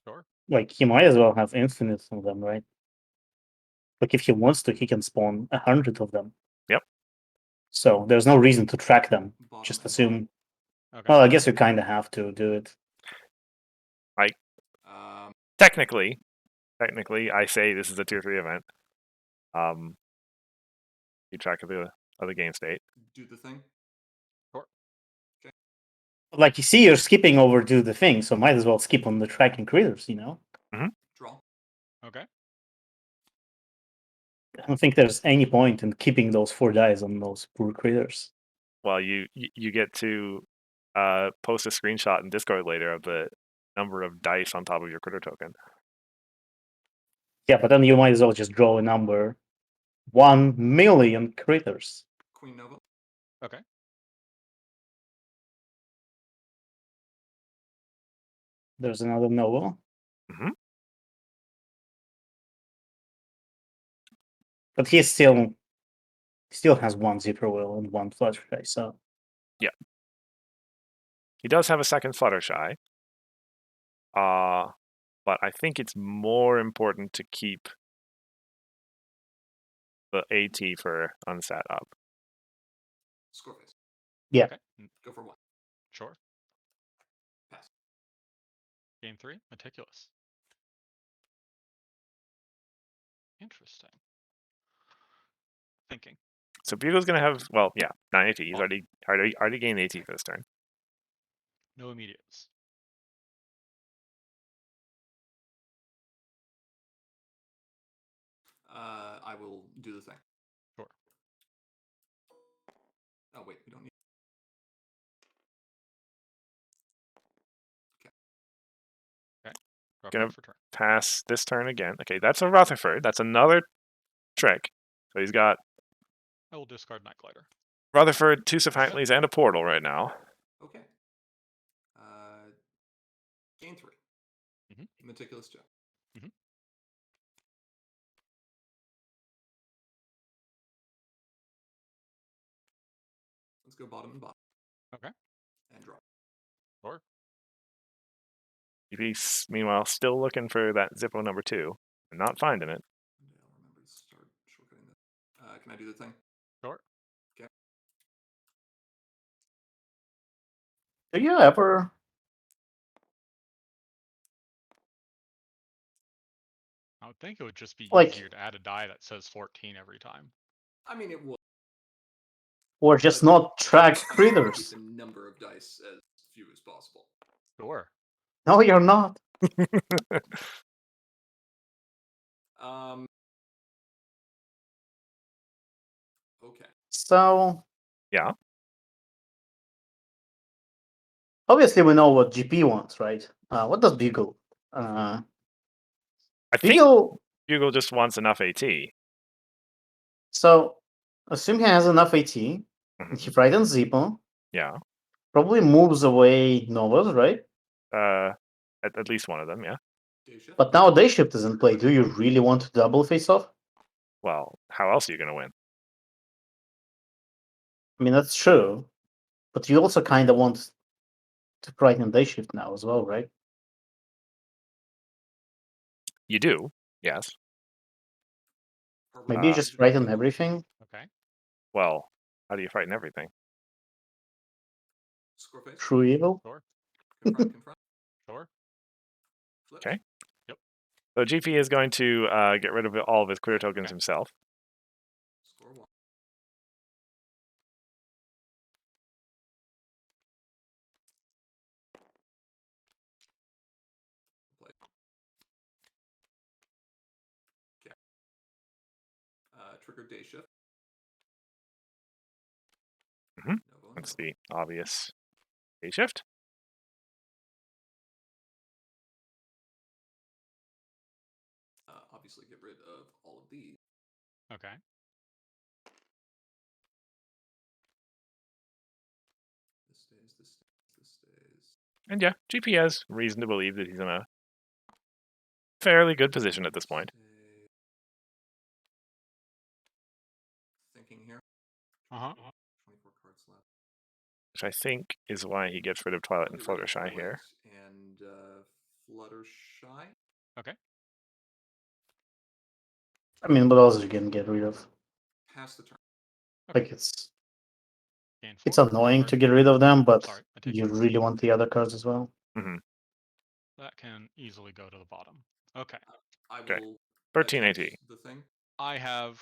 Sure. like he might as well have infinite of them, right? Like if he wants to, he can spawn 100 of them. Yep. So there's no reason to track them. Bottom Just and assume. Okay. Well, I guess you kind of have to do it. bottom. Technically, I say this is a tier 3 event. Keep track of the game state. Do the thing. Like you see, you're skipping over do the thing, so might as well skip on the tracking critters. Draw. Okay. I don't think there's any point in keeping those 4 dice on those poor critters. Well, you get to post a screenshot in Discord later of the number of dice on top of your critter token. Yeah, but then you might as well just draw a number. 1 million critters. Queen Nova. Okay. There's another Nova. Mm-hmm. But he still has 1 Zipper Wheel and 1 Fluttershy, so He does have a second Fluttershy. But I think it's more important to keep the AT for unsat up. Score phase. Yeah. Okay. Go for 1. Sure. Pass. Game 3. Meticulous. Interesting. Thinking. So Bugle's gonna have 9 AT. He's already gained AT for this turn. No immediates. I will do the thing. Sure. Oh wait, we don't need. Draw Gonna- card for turn. Pass this turn again. Okay, that's a Rutherford. That's another trick. So he's got I will discard Night Glider. Rutherford, 2 Savantleys, and a portal right now. Okay. Gain 3. Mhm. Meticulous 2. Mhm. Let's go bottom and bottom. Okay. And draw. Sure. He's meanwhile still looking for that Zippo number 2 and not finding it. One day I'll remember to start shortcutting this. Can I do the thing? Sure. Do you ever I would think it would just be Like- easier to add a die that says 14 every time. I mean, it would. Or just But not track keep critters. the number of dice as few as possible. Sure. No, you're not. Um. Okay. So Yeah. obviously we know what GP wants, right? What does Bugle? I think Bugle. Bugle just wants enough AT. So assume he has enough AT. Mhm. He frightens Zippo. Yeah. Probably moves away Novas, right? At least one of them, yeah. Day shift. But now Day Shift is in play. Do you really want to double face off? Well, how else are you going to win? I mean, that's true. But you also kind of want to frighten Day Shift now as well, right? You do, yes. Are we Maybe you ready just to do frighten Bugle? everything. Okay. Well, how do you frighten everything? Score face. True evil. Sure. Confront. Confront. Sure. Flip. Okay. Yep. So GP is going to get rid of all of his critter tokens Okay. himself. Score 1. Play. Okay. Trigger day shift. Mhm. Novo, That's Novo. the obvious day shift. Obviously, get rid of all of these. Okay. This stays. This stays. This stays. And yeah, GP has reason to believe that he's in a fairly good position at this point. Stay. Thinking here. Uh-huh. 24 cards left. Which I think is why he gets rid of Twilight and Probably rid of Fluttershy here. Twilight and Fluttershy. Okay. I mean, what else are you gonna get rid of? Pass the turn. Like it's Gain 4. annoying Or- to get rid of them, but Sorry, I take you it. really want the other cards as well. Mm-hmm. That can easily go to the bottom. Okay. I Okay. will 13 AT. attempt the thing. I have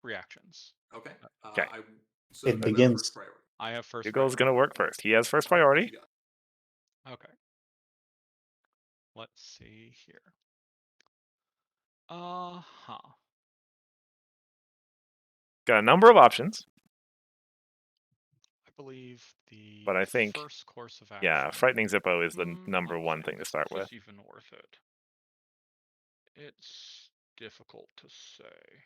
reactions. Okay. Okay. So It you begins. have first priority. I have first Bugle's priority. going to work first. He has first What priority. you got? Okay. Let's see here. Uh-huh. Got a number of options, I believe the but I think, first course of action. yeah, Frightening Zippo is the number let's one see, thing to start is with. this even worth it? It's difficult to say.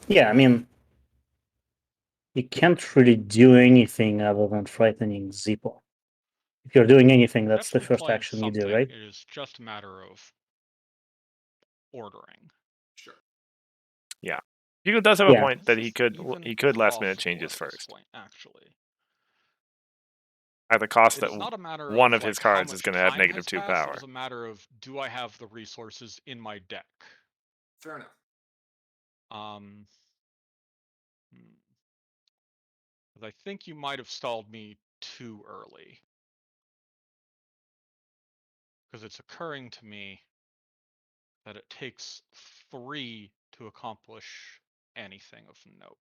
Yeah, I mean, you can't really do anything other than frightening Zippo. If you're doing anything, that's the Definitely first playing action you something. do, right? It is just a matter of ordering. Sure. Yeah. Bugle does have a point that he could last minute Possible changes at this first. point, actually. At the cost that It's not a matter one of of his like, how cards is much going to have time has -2 passed, power. It is a matter of, do I have the resources in my deck? Fair enough. Um, 'cause I think you might have stalled me too early. Because it's occurring to me that it takes 3 to accomplish anything of note.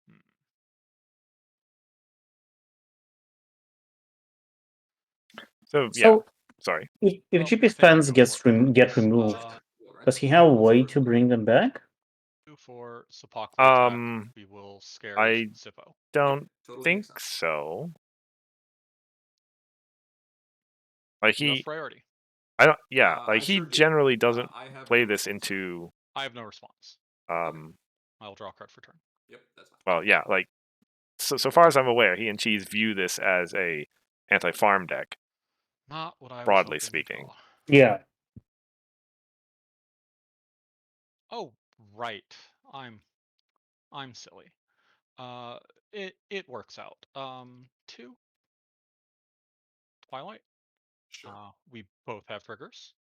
Hmm. So, yeah, So sorry. if Well, GP I think fans go get for it. removed, Right? does he have a What's way first to one? bring them back? 2 for Sepakli attack. We will scare I Zippo. don't Totally think makes sense. so. Like You have priority. I don't. Yeah, I like he sure do. generally doesn't I have play no this response. into. I have no response. I'll draw a card for turn. Yep, that's fine. Well, yeah, like so far as I'm aware, he and Cheese view this as a anti-farm deck, Not what I was broadly hoping to speaking. draw. Yeah. Oh, right. I'm silly. It works out. 2 Twilight. Sure. We both have triggers.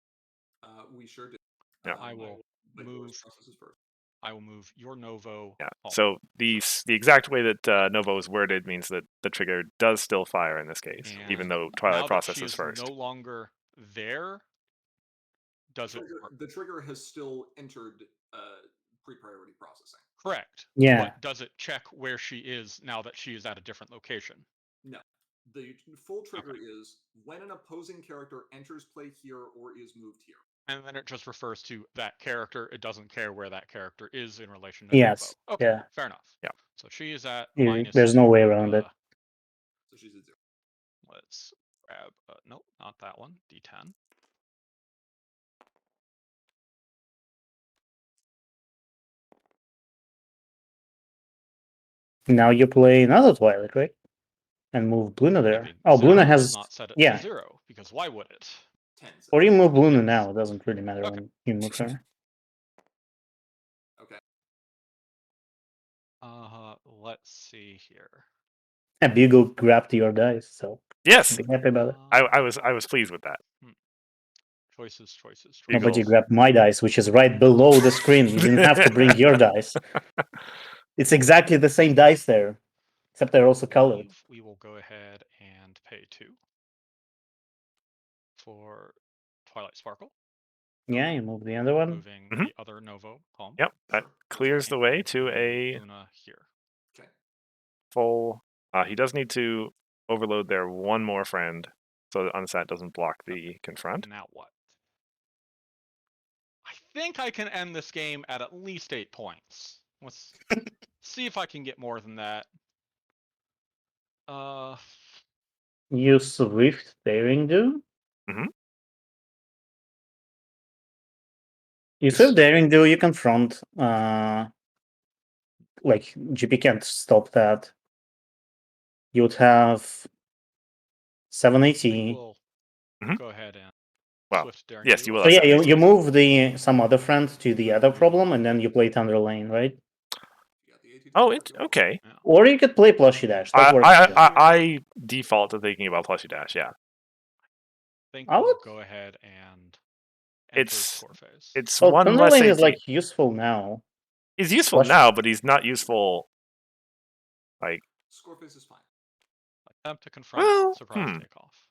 We sure do. Yeah. I will but your move responses first. I will move your Novo. Yeah. home. So the exact way that Novo is worded means that the trigger does still fire in this case, And even though now Twilight that process she is is first. no longer there, does it work? The trigger has still entered pre-priority processing. Correct. Yeah. But does it check where she is now that she is at a different location? No. The full trigger is when an opposing character enters play here or is moved here. And then it just refers to that character. It doesn't care where that character is in relation to Yes. Novo. Okay, Yeah. fair enough. Yeah. So she is at Yeah, minus there's no 0. way around it. So she's at 0. Let's grab. Nope, not that one. D10. Now you play another Twilight, right? And move Bluna there. I mean, Oh, zero Bluna does has not set it yeah. to 0 because why would it? 10 says Or you move Bluna Yes. now. It doesn't really matter Okay. when you move her. Okay. Let's see here. And Bugle grabbed your dice, so Yes, be happy about it. I was pleased with that. Choices. Bugle. Nobody grabbed my dice, which is right below the screen. You didn't have to bring your dice. It's exactly the same dice there, except they're also colored. We will go ahead and pay 2 for Twilight Sparkle. Yeah, you move the other one. Moving Mhm. the other Novo home. Yep, that Sure. clears the way to a Luna here. Okay. full. He does need to overload their one more friend, so that Unsat doesn't block the confront. Now what? I think I can end this game at least 8 points. Let's see if I can get more than that. You Swift Daring Do? Mhm. You Swift Daring Do, you confront. Like, GP can't stop that. You would have I 780. will Mhm. go ahead and Well, Swift Daring yes, Do. you will So have yeah, you 780. move the some other friend to the other problem, and then you play Thunder Lane, right? You got the AT Oh, to it's start, okay. Yeah. Or you could play Plushy Dash. That works. too. I default to thinking about Plushy Dash. Yeah, I think I we'll would- go ahead and enter It's- score phase. it's Well, one Thunder less Lane AT. is like useful now. He's useful Flush- now, but he's not useful. Like, Score phase is fine. Attempt to confront well, surprise takeoff.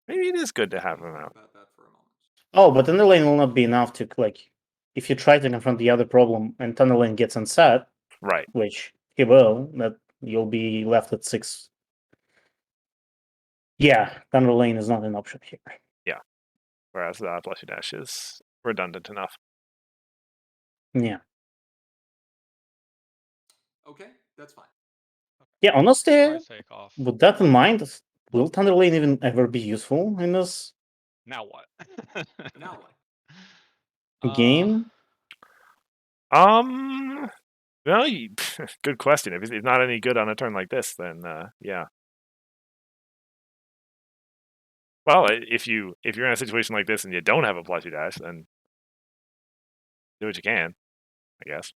maybe it is good to Let me have him think out. about that for a moment. Oh, but Thunder Lane will not be enough to like. If you try to confront the other problem and Thunder Lane gets unset, Right. which he will, that you'll be left at 6. Yeah, Thunder Lane is not an option here. Whereas Plushy Dash is redundant enough. Yeah. Okay, that's fine. Yeah, honestly, Surprise takeoff. with that in mind, will Thunder Lane even ever be useful in this Now what? Now what? game? Well, good question. If he's not any good on a turn like this, then yeah. Well, if you're in a situation like this and you don't have a Plushy Dash, then do what you can, I guess.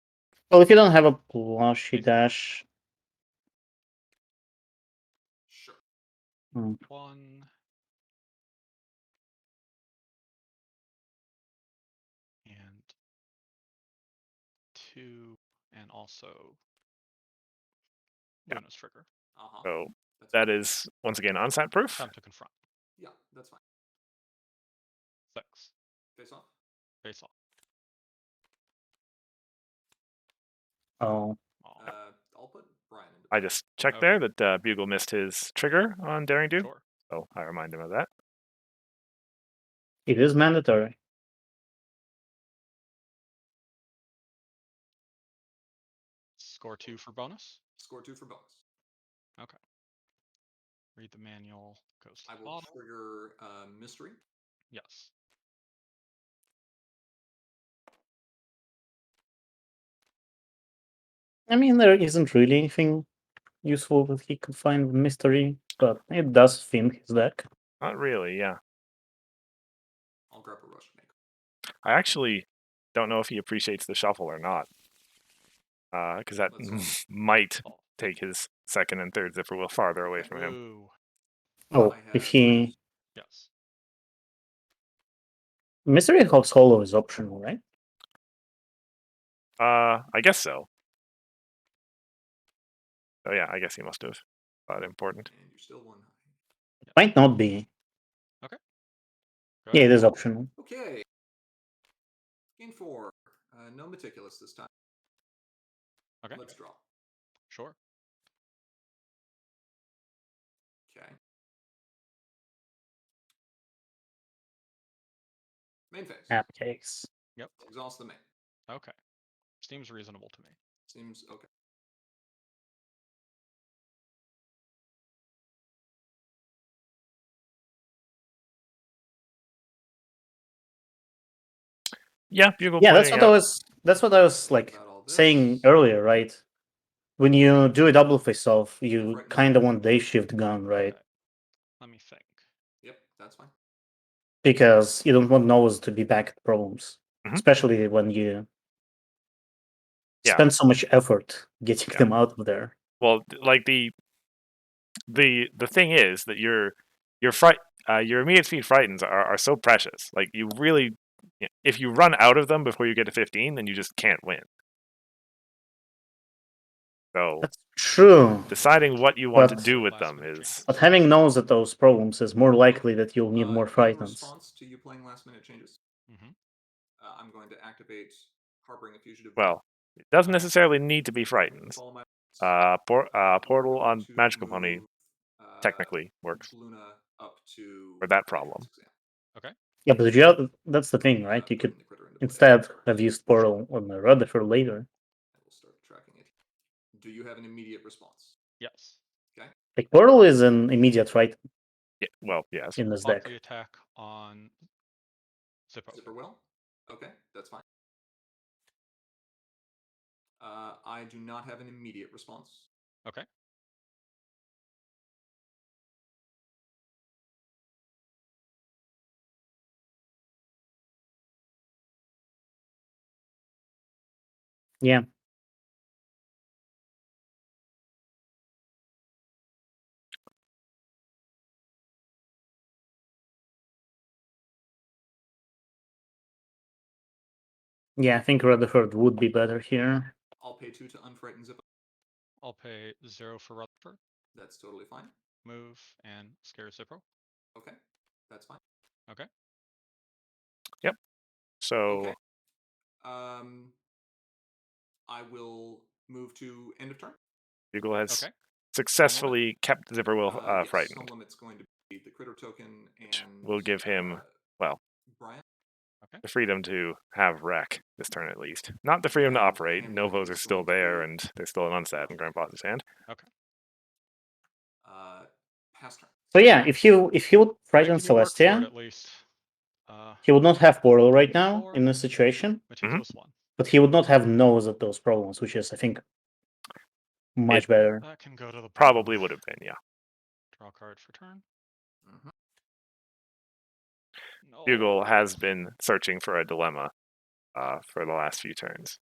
Well, if you don't have a Plushy Dash, Sure. 1 and 2, and also Yeah. Luna's trigger. Uh-huh. So That's that fine. is once again onside proof. Attempt to confront. Yeah, that's fine. 6. Face off. Face off. oh, Oh, I'll put Brian into I play. just checked Okay. there that Bugle missed his trigger on Daring Do, sure. so I remind him of that. it is mandatory. Score 2 for bonus. Score 2 for bonus. Read the manual. Goes to I the will bottom. trigger mystery. Yes. I mean, there isn't really anything useful that he could find with Mystery, but it does theme his deck. Not really, yeah. I'll grab a Russian maker. I actually don't know if he appreciates the shuffle or not, because that Let's hope. might Oh. take his second and third zipper wheel farther away Okay. from him. Ooh. Oh, I if have he triggers. Yes. Mystery Hawk's Hollow is optional, right? I guess so. Oh yeah, I guess he must have thought it important. And you're still one high. Might not be. Go Yeah, ahead. it is optional. Okay. Gain 4. No meticulous this time. Okay. Let's draw. Sure. Okay. Main phase. App cakes. Yep. Exhaust the main. Okay. Seems reasonable to me. Seems okay. Yeah, Bugle Yeah, that's pointing what I out. was. That's what I was like About all this. saying earlier, right? When you do a double face off, you Right. kind of want day shift gun, right? Okay. Let me think. Yep, that's fine. Because you don't want nose to be back at problems, Mhm. especially when you Yeah. spend so much effort getting Yeah. them out of there. Well, like the thing is that your immediate speed frightens are so precious. Like you really, if you run out of them before you get to 15, then you just can't win. So That's true. deciding what you want to But- do with Last them minute is changes. But having nose at those problems is more likely that you'll need more In frightens. response to you playing last minute changes, Mm-hmm. I'm going to activate Harboring a Fugitive. well, it doesn't necessarily need to be frightened. Follow my Portal on to Magical Pony move, technically works Luna up to for that the problem. entrance exam. Yeah, but that's the thing, right? You could Putting the critter into play. instead have used Portal on the Rutherford later. I will start tracking it. Do you have an immediate response? Yes. Like Portal is an immediate fright Yeah, well, yes. in this Buff deck. the attack on Zippo. Zipper will? Okay, that's fine. I do not have an immediate response. Okay. Yeah. Yeah, I think Rutherford would be better here. I'll pay 2 to unfrighten Zipper. I'll pay 0 for Rutherford. That's totally fine. Move and scare Zippo. Okay, that's fine. Okay. So Okay. I will move to end of turn. Bugle has Okay. successfully kept Zipperwolf Yes, frightened. home limit's going to be the critter token Which and will give him, well, Brian. the freedom to have wreck this turn at least. Not the freedom to And operate. hand Novos is are still going to there, be- and there's still an unset in Grandpa's hand. Pass turn. So yeah, if he would frighten Making me work for it Celestia, at least. he would not have Portal right now Four. in this situation, Meticulous 1. but he would not have nose at those problems, which is, I think, much better. That can go to the bottom. Probably would have been, yeah. Draw a card for turn. Mhm. No. Bugle has been searching for a dilemma for the last few turns.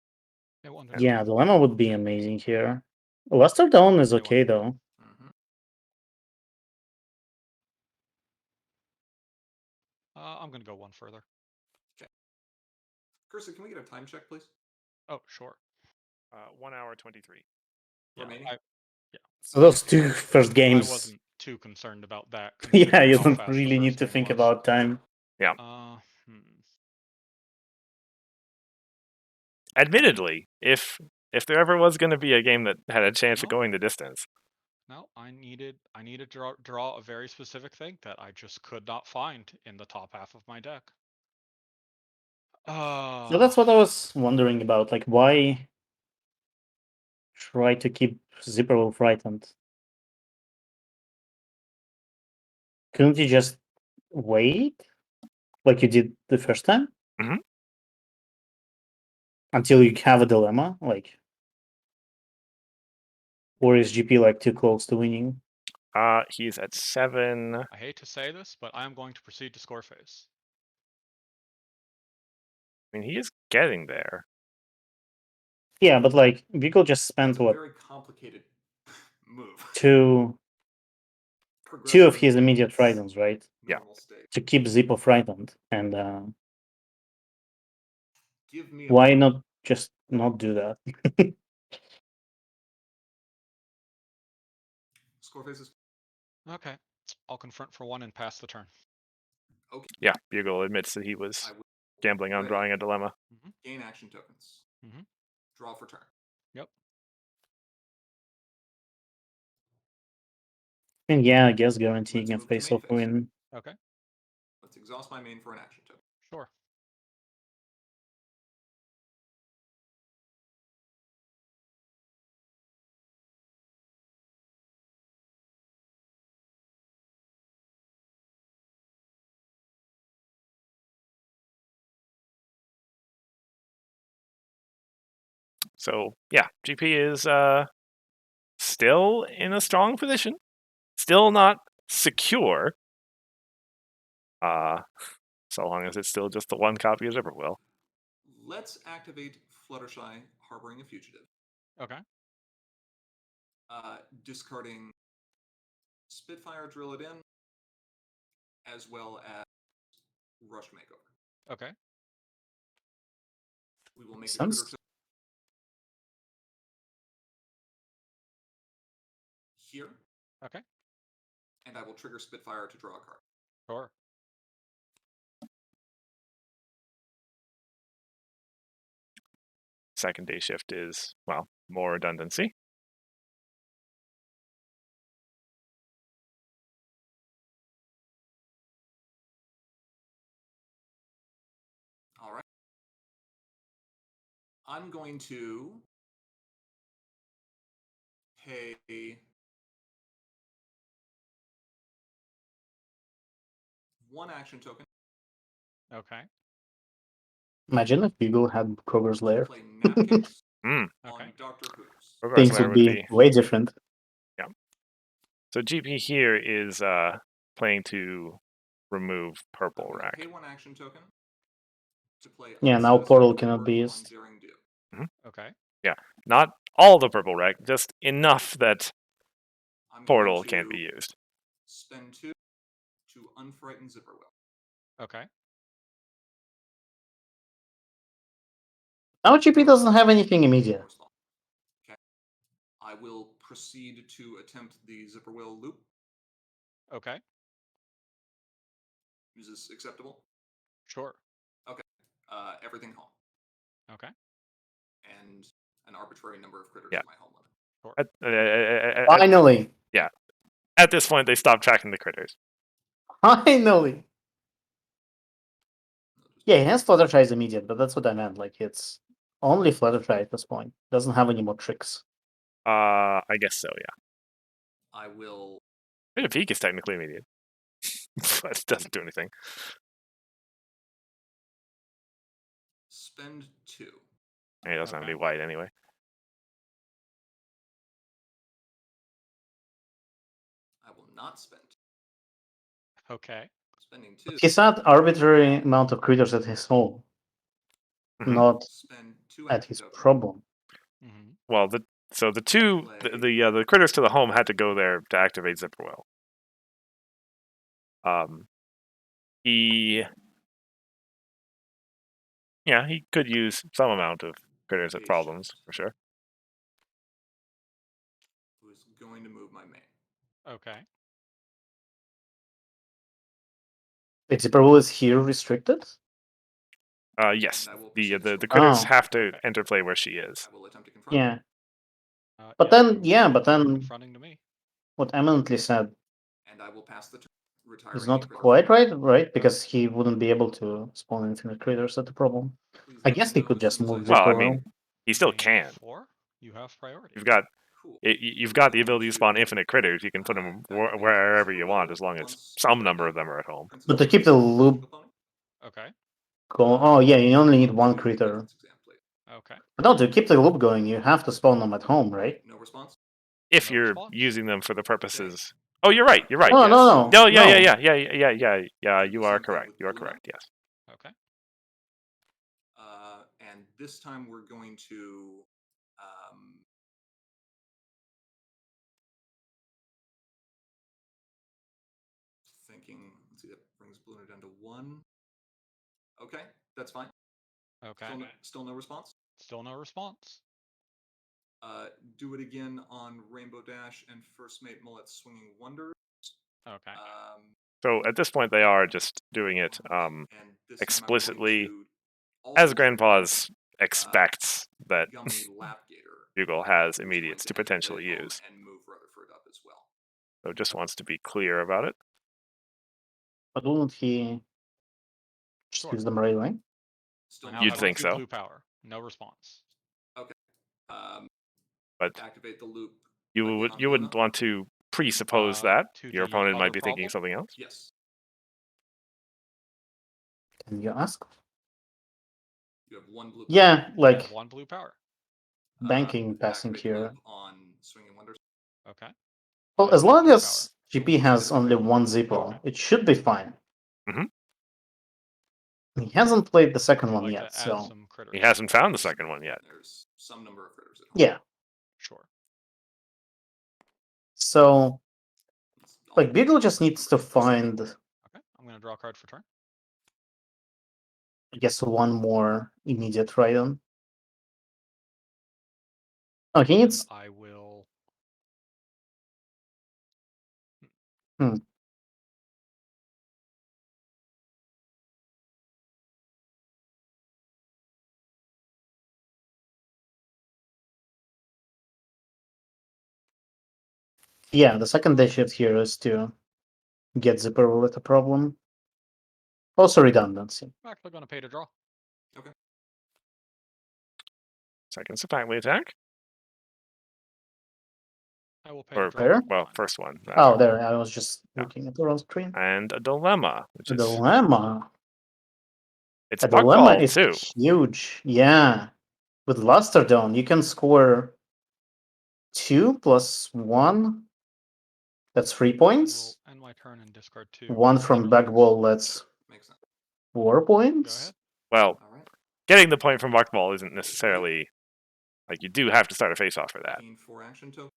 They won Yeah, Dilemma would be amazing here. Luster Dawn is They okay won. though. Mhm. I'm going to go one further. Cursor, can we get a time check, please? Oh, sure. 1 hour 23. Yeah, Remaining? So those two first I games, wasn't too concerned about that. yeah, considering you how don't fast the really need first to game think was. about time. Admittedly, if there ever was going to be a game that had a chance of No. going the distance, No, I needed to draw a very specific thing that I just could not find in the top half of my deck. So that's what I was wondering about. Like, why try to keep Zipperwolf frightened? Couldn't you just wait, like you did the first time, Mhm. until you have a dilemma? Like, or is GP like too close to winning? he's at 7. I hate to say this, but I am going to proceed to score phase. I mean, he is getting there. Yeah, but like Bugle just spent It's a what very complicated move. two of his immediate frightens, right? Yeah. Normal state. To keep Zippo frightened, and Give me why a not just not do that. Score faces. Okay. I'll confront for 1 and pass the turn. Okay. Yeah, Bugle admits that he was I will gambling on ready. drawing a dilemma. Gain action tokens. Mhm. Draw for turn. Yep. And yeah, I guess guaranteeing Let's a move to face main off phase. win. Okay. Let's exhaust my main for an action token. Sure. So yeah, GP is still in a strong position, still not secure. So long as it's still just the one copy of Zipperwill. Let's activate Fluttershy, harboring a fugitive. Okay. Discarding Spitfire, drill it in, as well as Rush Makeover. Okay. We will make a Sounds- critter here, Okay. and I will trigger Spitfire to draw a card. Sure. Second day shift is, well, more redundancy. All right. I'm going to pay 1 action token. Okay. Imagine if Bugle had Kroger's Lair. Play Napkins Hmm. on Okay. Doctor Who's. Progress Things Layer would be way different. So GP here is playing to remove purple I'm going to rack. pay 1 action token to play. Yeah, now Portal Unsatisfactory cannot Work be on used. Daring Do. Okay. Not all the purple rack, just enough that I'm portal going to can't be used. spend 2 to unfrighten Zipperwill. Okay. Now GP doesn't have anything immediate. Okay. I will proceed to attempt the Zipperwill loop. Okay. Is this acceptable? Sure. Okay. Everything home. Okay. And an arbitrary number of critters Yeah. at my home limit. Sure. Finally! At this point, they stop tracking the critters. Finally! Yeah, it has Fluttershy as immediate, but that's what I meant. Like, it's only Fluttershy at this point. Doesn't have any more tricks. I guess so, yeah. I will Bit of Peak is technically immediate, but it doesn't do anything. spend 2. And he doesn't have Okay. any white anyway. I will not spend. Okay. Spending 2. He's had arbitrary amount of critters at his home, Mhm. not Spend 2 at action his tokens. problem. Mm-hmm. Well, the two the critters to the home had to go there to activate Zipperwill. He could use some amount of critters at Day problems shift. for sure. Who is going to move my main. Okay. Its Zipperwill is here restricted? Yes, And I will the proceed the, to the critters Oh. have to Okay. enter play where she is. I will attempt to confront. Yeah. But then confronting to me. what Eminently said And I will pass the turn. Retiring is a not critter. quite right? Because he wouldn't be able to spawn infinite critters at the problem. Please I let guess me he know could as just soon as move I have Well, I it. mean, he still Main can. 4? You have priority. You've got the ability to spawn infinite critters. You can put them wherever you want, as long as some number of them are at home. But to keep the loop Okay. going, oh yeah, you only need 1 critter. Okay. But no, to keep the loop going, you have to spawn them at home, right? No response. If No you're response. using them for the purposes. Oh, you're right. You're right. No, Yes. no. No, yeah, no. yeah. You are Same thing correct. with You are Blue correct. Yes. Okay. And this time we're going to thinking. Let's see, that brings Blooner down to 1. Okay, that's fine. Okay. Still no response. Still no response. Do it again on Rainbow Dash and First Mate Mullet's Swinging Wonders. Okay. So at this point, they are just doing it And this time I'm going explicitly, to as also Grandpa's expects that Gummy Lapgator Bugle has which immediates went to to enter potentially the home use. and move Rutherford up as well. So just wants to be clear about it. But wouldn't he just Sure. use them right away? Still I no now You'd have think 2 so. blue power. No response. Okay. But Activate the loop. you again would on you wouldn't Luna. want to presuppose that to your the opponent might other be thinking problem? something else. Yes. Can you ask? You have 1 blue. Yeah, I like have 1 blue power. banking passing Activate the here. loop on Swinging Wonders. Okay. Well, I have as 2 long blue as GP has only one Zippo, it should be fine. Mhm. He hasn't played the Would second you one like yet, to add so some critters? He hasn't found the second one yet. There's some number of critters at home. yeah. Sure. So It's all like Bugle just needs to find, Okay. I'm going to draw a card for turn. I guess, one more immediate Raiden. Oh, he needs. I will. Hmm. Yeah, the second day shift here is to get Zipper with a problem. Also redundancy. I'm actually going to pay to draw. Second surprisingly attack. I will pay Or to draw. Where? well, Fine. first one. Oh, Rather. there. I was just Yeah. looking at the wrong screen. And a dilemma, which The is dilemma. it's A dilemma Bugball is too. huge. Yeah. With Luster Dawn, you can score 2 plus 1. That's 3 I points. will end my turn and discard 2. One from Luster Bugwall, that's Makes sense. 4 points. Go ahead. Well, All right. getting the point from Bugball isn't necessarily like you do have to start a face off for that. Gain 4 action tokens.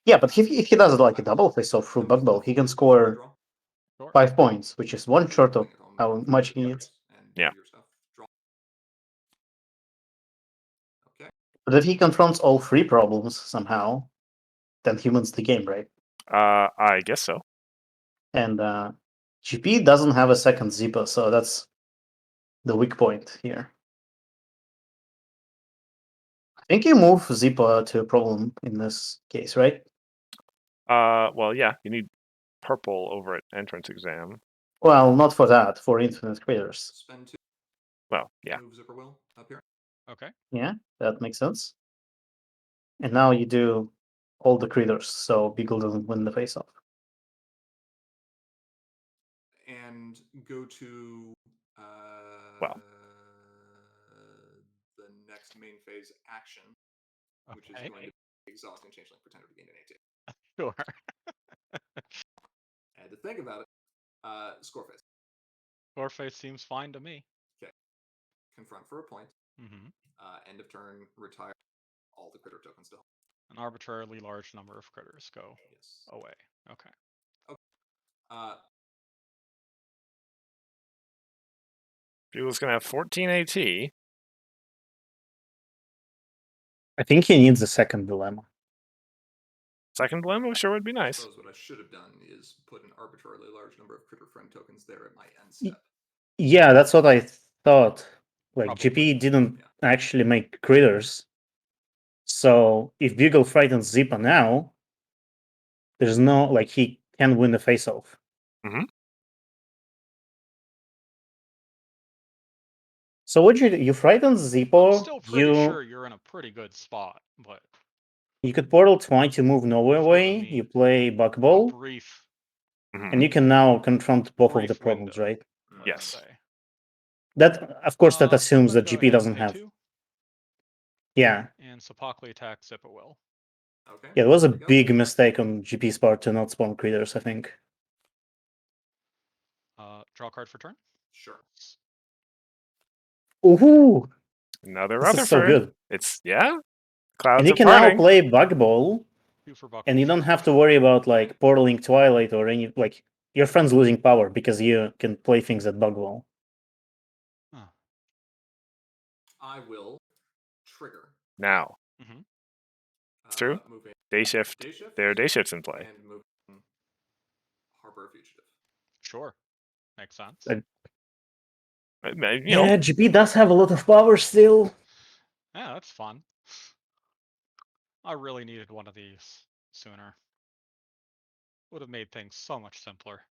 Yeah, but if he does it like a double face off through Bugball, he can score Sure. 5 points, which is one short of how much he needs. Yeah. Okay. But if he confronts all 3 problems somehow, then he wins the game, right? I guess so. And GP doesn't have a second Zippo, so that's the weak point here. I think you move Zippo to a problem in this case, right? Well, yeah, you need purple over at entrance exam. Well, not for that, for infinite critters. Spend 2. Well, yeah. Move Zipper Will up here. Okay. Yeah, that makes sense. And now you do all the critters, so Beagle doesn't win the face-off. And go to Well. the next main phase action, which is Okay. going to be exhausting changeling pretender to gain an 18. Sure. I had to think about it. Score phase. Score face seems fine to me. Confront for a point. Mm-hmm. End of turn. Retire all the critter tokens to home. An arbitrarily large number of critters go Yes. away. Okay. Bugle's gonna have 14 AT. I think he needs a second dilemma. Second dilemma sure would be I nice. suppose what I should have done is put an arbitrarily large number of critter friend tokens there at my end step. Yeah, that's what I thought. Like, Probably. GP didn't actually make critters. So if Bugle frightens Zippa now, there's no, like, he can win the face-off. Mhm. So what you frighten Zippo, I'm still pretty sure you're in a pretty good spot, but you could portal 20 to move nowhere You've given away, me you play a Bugball, brief, and you can now confront both of the brief problems, window, right? let's Yes. say. That, of course, that I'm assumes gonna that go GP ahead and doesn't pay have. 2 Yeah, and Sepakli attack Zippa will. Okay. yeah, it was a there we go. big mistake on GP's part to not spawn critters, I think. Draw a card for turn. Sure. Ooh, Another this is so Rutherford. good. It's yeah. Clouds And you are can parting. now play Bugball, 2 for Buckle. and you don't have to worry about like portaling Twilight or any like your friend's losing power because you can play things at Bugball. Huh. I will now. Mhm. It's true. Moving Day shift. day shift There are day shifts in play. and moving Harbor Fugitive. Sure. Makes sense. You know, Yeah, GP does have a lot of power still. Yeah, that's fun. I really needed one of these sooner. Would have made things so much simpler.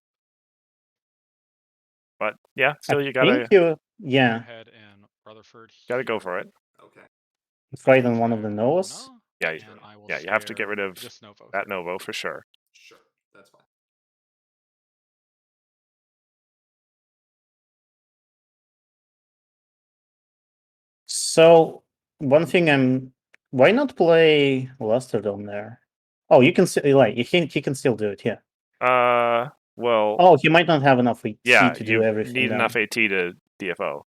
but yeah, still you I gotta think you, Go yeah, ahead and Rutherford. go for it. Okay. frighten one of the Novas. No, Yeah, and I will yeah, you have to get scare rid of this Novo that here. Novo for sure. Sure. That's fine. So one thing why not play Lusterdome there? Oh, you can still like he can still do it, yeah. Well, Oh, he might not have enough AT yeah, to you do everything. need then. enough AT to DFO,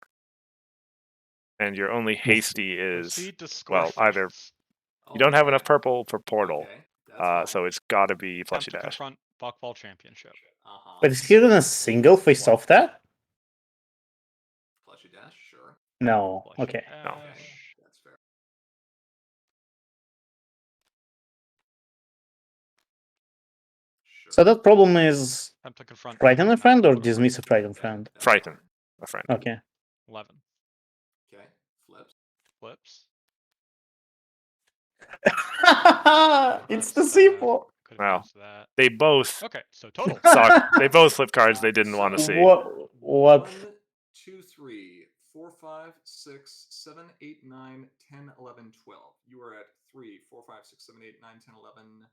and your only hasty is Proceed to score well either friends. you don't have enough Okay. purple for portal, Okay. That's fine. so it's got to be Attempt Fleshy to Dash. confront Buckball Championship. But is he gonna single face One. off that? Fleshy Dash, sure. No. Fleshy Okay. No. Okay. Dash. That's fair. Sure. So that problem is Attempt to confront frighten a no, friend or put a dismiss a frighten Okay, friend? that's Frighten fine. a friend. Okay. 11. Okay. Flips. Flips. It's the simple. Could have Wow. used that. They both Okay, so total. suck. They both flip cards they didn't want to see. What? 1, 2, 3, 4, 5, 6, 7, 8, 9, 10, 11, 12. You are at 3, 4, 5, 6, 7, 8, 9, 10, 11,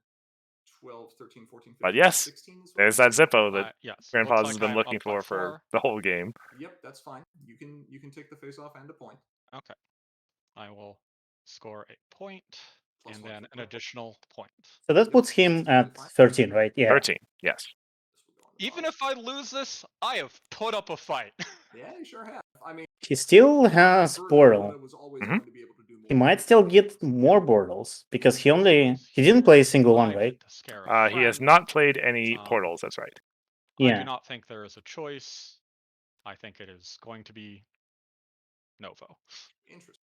12, 13, 14, 15, But yes, 16 is what there's you that said? Zippo that Yes. Grandpa's looks has like been I'm looking up by for 4. the whole game. Yep, that's fine. You can take the face off and a point. Okay. I will score a point Plus and 1 then for an purple. additional point. So that Yep, puts him that's totally at fine. 13, right? Yeah. 13, yes. This will go on the Even bottom. if I lose this, I have put up a fight. Yeah, you sure have. I mean, He still has Bert Portal. Dakota was always Mhm. going to be able to do more. He might still get more Bortles because he didn't play a single one, I right? get to scare a He has friend. not played any Um, portals. That's right. I Yeah. do not think there is a choice. I think it is going to be Novo. Interesting.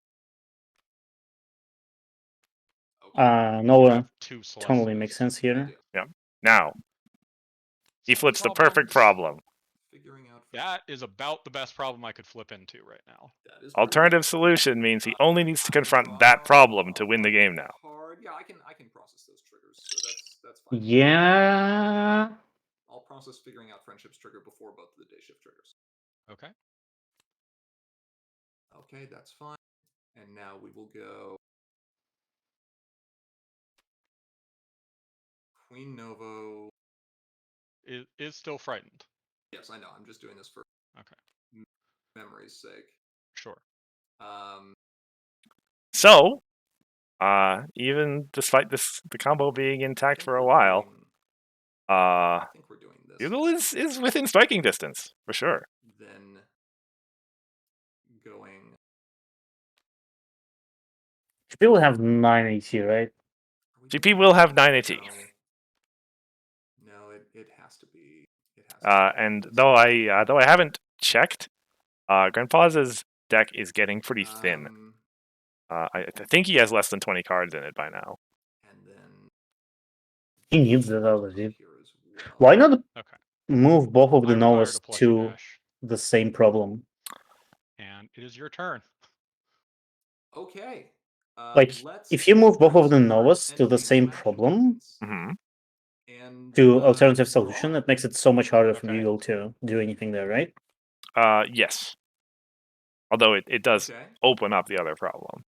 Okay. You Noah have 2 totally Celestials. makes sense I here. do. Now he Solve flips the perfect problems. problem. Figuring out That is about the best problem I could flip into right now. that is pretty Alternative good. solution means he only needs to I can confront that problem to win the draw game now. a card. Yeah, I can process those triggers, so that's fine. Yeah. I'll process figuring out friendships trigger before both of the day shift triggers. Okay. Okay, that's fine. And now we will go Queen Novo. Is still frightened. Yes, I know. I'm just doing this for Okay. memory's sake. Sure. So, even despite the combo being I intact think for a we're while, doing- uh, I think we're doing this. Bugle is within striking distance for sure. Then going. GP will have 9 AT, right? are we GP doing- will have 9 AT. No, it has to be. It has to be. And though I haven't checked, Grandpa's deck is getting pretty thin. I think he has less than 20 cards in it by now. And then He needs that other dude. here as well. Why not Okay. move both of I the retire Novas to Fleshy to Dash, the same problem? and it is your turn. Okay. Like, let's if you move both of the start Novas to the entering same two action problem tokens. Hmm. And to alternative draw. solution, it makes it so much harder for Okay. Bugle to do anything there, right? Yes. Although it does Okay. open up the other problem.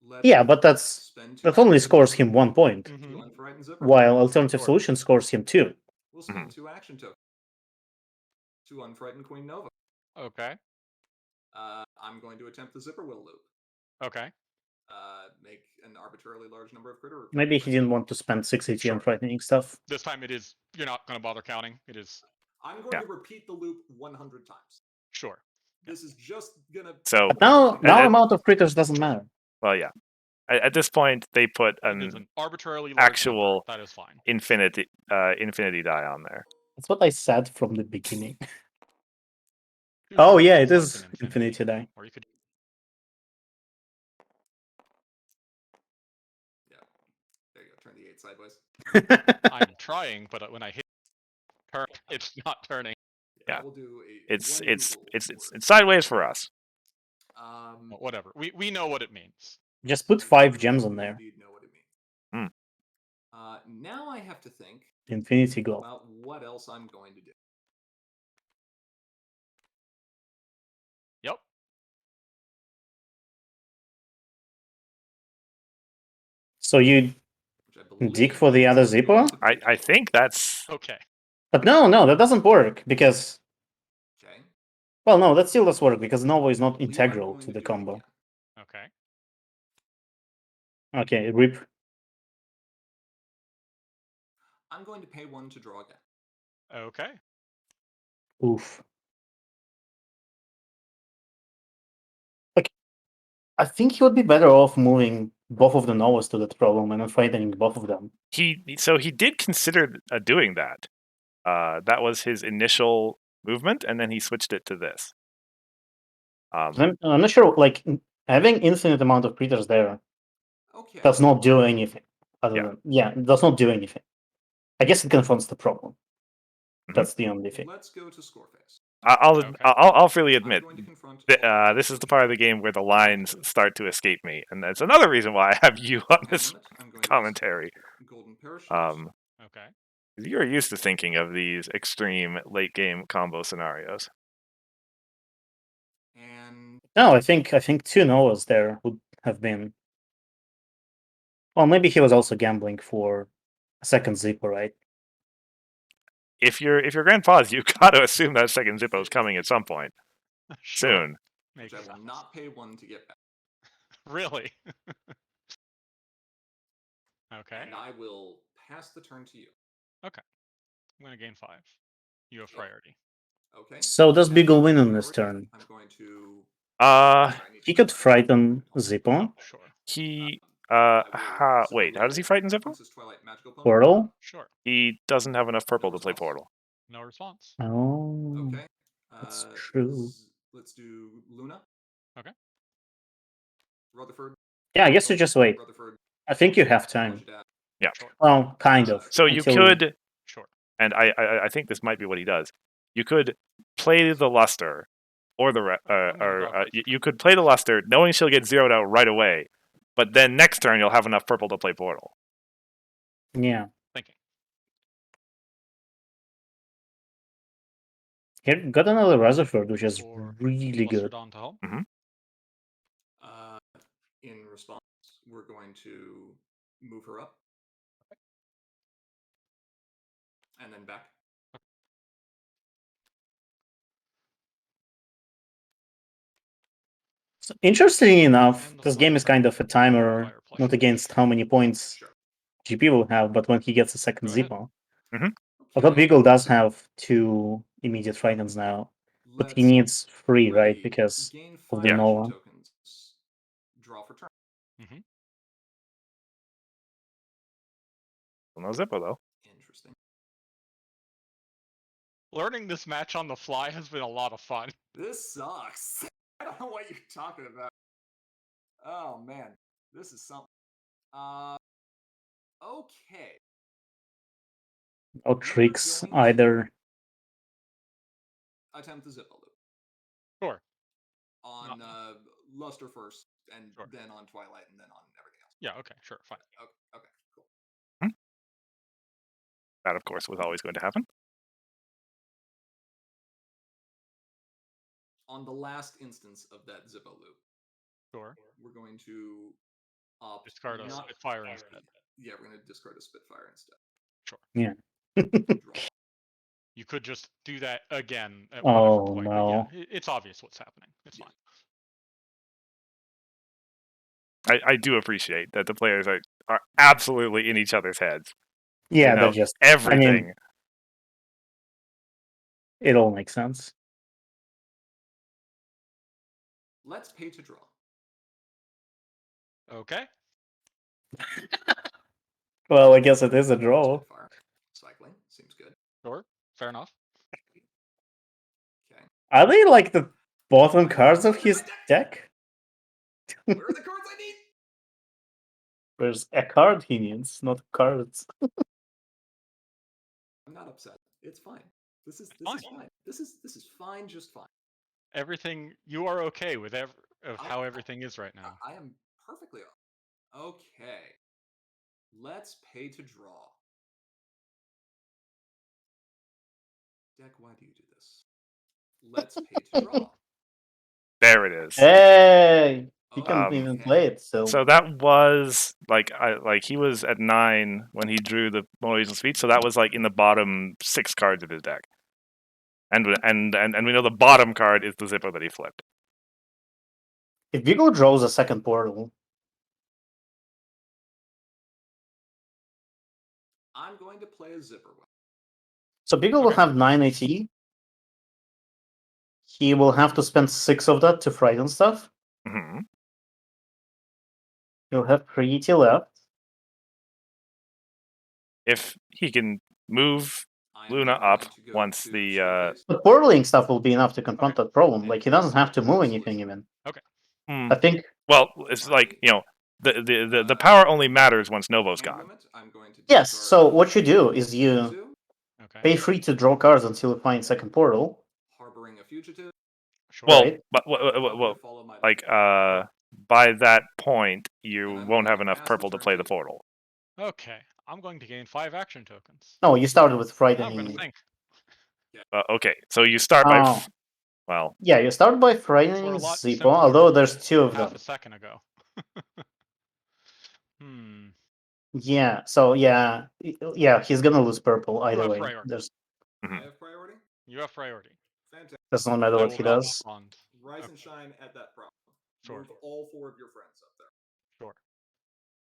Let's Yeah, but spend 2 that only actions scores tokens him 1 point, to Mhm. unfrighten Zipper. while alternative Sure. solution scores him 2. We'll spend 2 action tokens to unfrighten Queen Nova. Okay. I'm going to attempt the Zipper Will loop. Okay. Make an arbitrarily large number of critter. Maybe he didn't want to spend 6 AT on Sure. frightening stuff. This time it is. You're not going to bother counting. It is. I'm going to repeat the loop 100 times. Sure. This is just gonna. So But now at- amount of critters doesn't matter. well, yeah. At this point, they put It is an an arbitrarily large actual number. That is fine. infinity die on there. That's what I said from the beginning. Choose Oh your yeah, own it is select an infinity die. Or you could I'm trying, but when I hit turn, it's not turning. Yeah. That will do It's one it's Bugle it's for it's it. it's sideways for us. But whatever. We know what it means. Just put 5 gems on there. Indeed know what it means. Now I have to think Infinity Glove. about what else I'm going to do. Yep. So you Which I believe dig for the other is going Zippo? to be I think that's Okay. But no, that doesn't work because Okay. well, no, that still does work because Nova is I not believe I'm integral going to the do it combo. again. Okay. Okay, rip. I'm going to pay 1 to draw again. Okay. Oof. Like, I think he would be better off moving both of the Novas to that problem and then frightening both of them. he did consider doing that. That was his initial movement, and then he switched it to this. I'm not sure, like, having infinite amount of creatures there Okay. does not do anything. Other Yeah. than, it does not do anything. I guess it confronts the problem. Mhm. That's the only thing. Let's go to Scoreface. I'll freely I'm admit going to confront that all of this is these the part of the game where the lines start to escape me, and that's another reason why I have you on this Helmet, I'm going commentary. to Golden Parachute. Okay. You're used to thinking of these extreme late game combo scenarios. And No, I think 2 Novas there would have been. Well, maybe he was also gambling for a second Zippo, right? If you're grandpa's, you got to assume that second Zippo is coming at some point Sure. soon. which Makes I will sense. not pay 1 to get back. Really? Okay. And I will pass the turn to you. Okay. I'm gonna gain 5. You have priority. Okay. So does As Bugle for win on this priority, turn? I'm going to. Uh, Sorry, I need to He could clarify. frighten Zippo. Oh, sure. he I will wait, how does he Zippo frighten Zippo? Princess Twilight Magical Opponent. Portal? Sure. He doesn't have enough purple No to play response. Portal. No response. Oh. Okay. That's true. Let's do Luna. Okay. Rutherford. Yeah, I guess you just wait. Rutherford. I think you have time. Yeah. Sure. Well, kind of. So you until could, Sure. and I think this might be what he does. You could play the luster, or the I'm gonna draw cards you could play the luster, knowing she'll get zeroed out right away, but then next turn you'll have enough purple to play Portal. Yeah. Thinking. Here, got another Rutherford, which is For really good. Lusterdon to home. In response, we're going to move her up. And then back. So, interestingly enough, And the this game is kind of a timer, Fireplace. not against how many points Sure. GP will have, but when he gets a second Go ahead. Zippo. Mhm. Although Okay. Bugle does have 2 immediate frightens now, but he Let's needs 3, right? ready. Because Gain of 5 the action Nova. tokens. Draw for turn. Mm-hmm. No Zippo though. Interesting. Learning this match on the fly has been a lot of fun. This sucks. I don't know what you're talking about. Oh man, this is something. Okay. No tricks either. Attempt the Zippo loop Sure. on Luster first, and Sure. then on Twilight, and then on everything else. Yeah, okay, sure, fine. Okay, cool. That of course was always going to happen. On the last instance of that Zippo loop, Sure. we're going to opt Discard a not Spitfire instead. Yeah, we're going to discard a Spitfire instead. Sure. Yeah. Draw. You could just do that again at Oh, whatever point. no. But yeah, it's obvious what's happening. It's Yeah. fine. I do appreciate that the players are absolutely in each other's heads. Yeah, You know, that just everything. I mean, it all makes sense. Let's pay to draw. Okay. Well, I guess it is a draw. Spitfire. Cycling. Seems good. Sure. Fair enough. Okay. Are they like the bottom cards of his deck? Where are the cards I need? There's a card he needs, not cards. It's fine. This is Fine. fine. This is fine, just fine. Everything you are okay with how everything is right now. I am perfectly okay. Let's pay to draw. Deck, why do you do this? Let's pay to draw. There it is. Hey, you can Okay. even play it. So that was like he was at 9 when he drew the Mona Lisa speech. So that was like in the bottom 6 cards of his deck. And we know the bottom card is the Zippo that he flipped. If Bugle draws a second portal, I'm going to play a zipper well. so Bugle will Okay. have 9 AT. He will have to spend 6 of that to frighten stuff. Hmm. He'll have 3 AT left. If he can move I am Luna now going up to go once to the Staircase. But portaling stuff will be enough to confront Okay. that problem. Like, he doesn't have to move Absolutely. anything even. hmm, I think well, it's like the power only matters once Novo's Hand gone. limit, I'm going to yes. discard So what you do is you 2, Okay. pay free to draw cards until you find second portal. harboring a fugitive. Sure. Well, Right. but I'm going to follow my like by that point you And I'm won't going have to enough pass purple the to turn play to the portal. Okay. I'm going to gain 5 action tokens. No, you started with Now I'm going frightening. to think. Okay, so you start by Oh. well, Yeah, you start by frightening We're a lot Zippo, simpler although than there's 2 of half them. a second ago. Hmm. Yeah, so yeah, he's gonna lose purple You either have way. priority. There's mhm. I have priority. You have priority. Fantastic. doesn't matter I what will he not does. respond. Rise Okay. and shine at that problem. Sure. Move all 4 of your friends up there. Sure.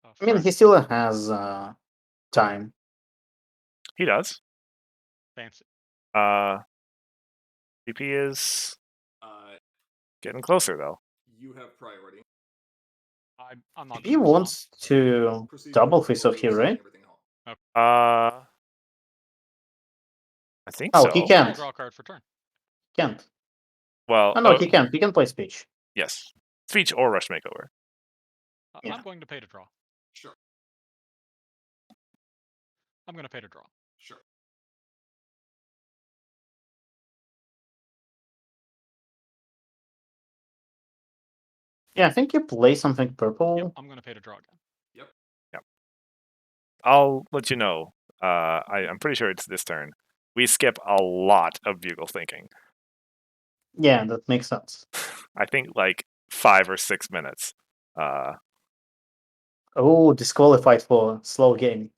I mean, he First, still has time. He does. fancy. CP is Uh, getting closer though. you have priority. I'm not If he going to respond. wants to Proceed double with face the off here, sending right? everything home. I think Oh, so. he I'll can't. draw a card for turn. Can't. Well, Oh no, he can't. He can play speech. yes, speech or rush makeover. Yeah. I'm going to pay to draw. Sure. I'm going to pay to draw. Sure. Yeah, I think you play something purple. Yep, I'm going to pay to draw again. Yep. I'll let you know. I'm pretty sure it's this turn. We skip a lot of bugle thinking. Yeah, that makes sense. I think like 5 or 6 minutes. Oh, disqualified for slow game.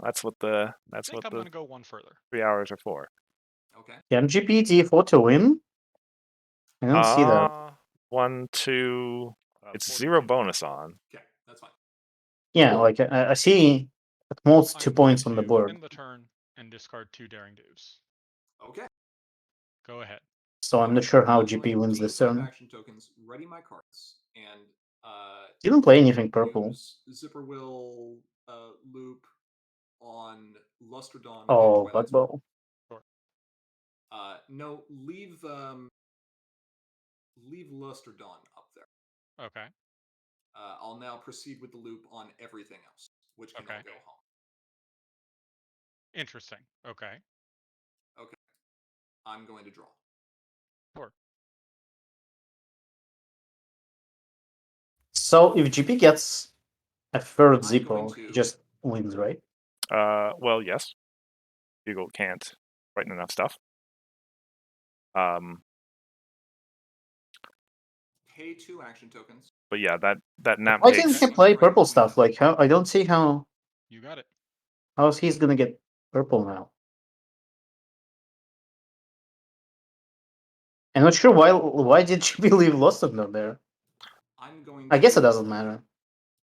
That's what the I think I'm going to go one further. 3 hours are for. Okay. Can GP D4 to win? I don't see that. 1, 2. It's 42. 0 bonus on. Okay. That's fine. Yeah, like I see at most 2 I'm going points on the to board. end the turn and discard 2 daring do's. Okay. Go ahead. So I'm not sure how I'm GP going to wins gain this 5 turn. action tokens, ready my cards, and Didn't play anything purple. use Zipper Will loop on Lustrodon Oh, and Twilight Bugle. Sparkle. Sure. No, leave Lustrodon up there. Okay. I'll now proceed with the loop on everything else, which can all Okay. go home. Interesting. Okay. Okay. I'm going to draw. Sure. So if GP gets a third I'm Zippo, going he to- just wins, right? Well, yes. Bugle can't write enough stuff. Pay 2 action tokens. But yeah, that nap Why takes. didn't he Okay. play purple stuff? Like, how I don't see how You got it. how's he's gonna get purple now. I'm not sure why did GP leave Lostodon there? I'm going I guess it to doesn't matter.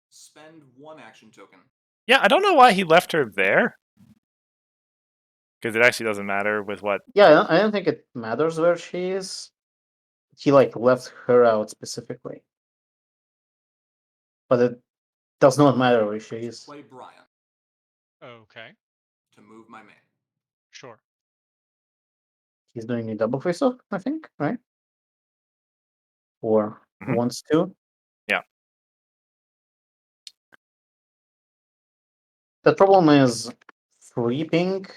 spend 1 action token. Yeah, I don't know why he left her there. Because it actually doesn't matter with what. Yeah, I don't think it matters where she is. He like left her out specifically. But it does not matter where she is. Play Brian Okay. to move my man. Sure. He's doing a double face off, I think, right? Or Mhm. wants to. Yeah. The problem is free pink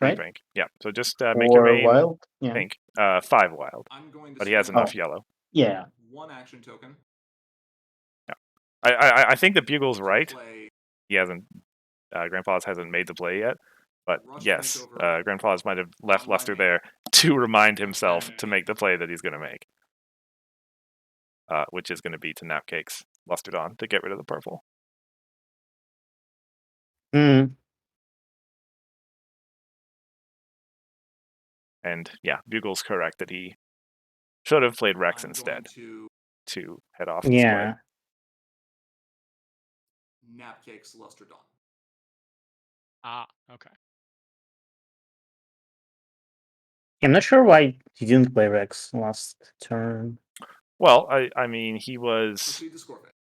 right? Pink. Yeah. So just make your Or main wild? Yeah. pink. 5 wild. I'm going to But he has spend enough yellow. Yeah. 1 action token. I think that Bugle's to right. play He hasn't. Grandpa's hasn't made the play yet. But Rush yes, Makeover Grandpa's might have left on my Luster main. there to remind himself to make the play that he's going to make. Which is going to be to Napcake's Lusterdon to get rid of the purple. Mm. And yeah, Bugle's correct that he should have played Rex I'm instead going to head off this play. Yeah. to Napcake's Luster Dawn. Ah, okay. I'm not sure why he didn't play Rex last turn. Well, I mean, he was Proceed to score phase.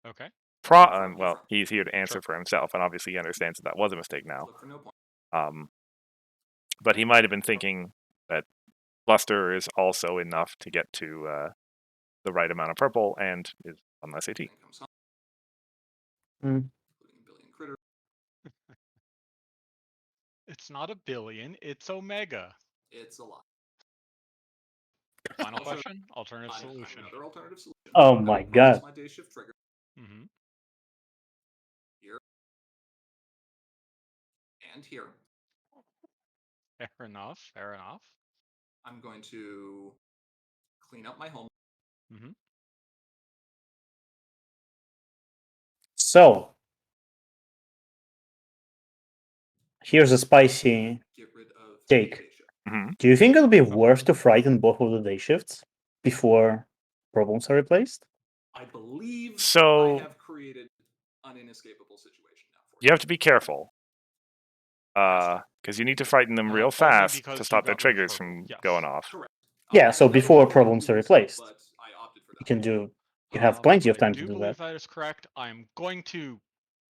Okay. well, he's here to answer Sure. for himself, and obviously he understands that was a mistake now. Flip for no point. But he might have been thinking that Luster is also enough to get to the right amount of purple and is on the SAT. Then comes home, Mm. including a billion critter. It's not a billion, it's Omega. It's a lot. Final Also, question, alternative solution. Another alternative solution. Oh I will my process God. my day shift trigger Mm-hmm. here and here. Fair enough, fair enough. I'm going to clean up my home. Mm-hmm. So here's a spicy Get rid of take. day shift. Mm-hmm. Do you think it'll be worth to frighten both of the day shifts before problems are replaced? I believe So I have created an inescapable situation now for you have to be careful. Because you need to frighten them real Only fast because to you stop their got rid of triggers purple, from yes. going off. Correct. Yeah, so That was before one of my problems are reasons, replaced. but I opted for that. You can do. You have plenty of time I to do do believe that. that is correct. I'm going to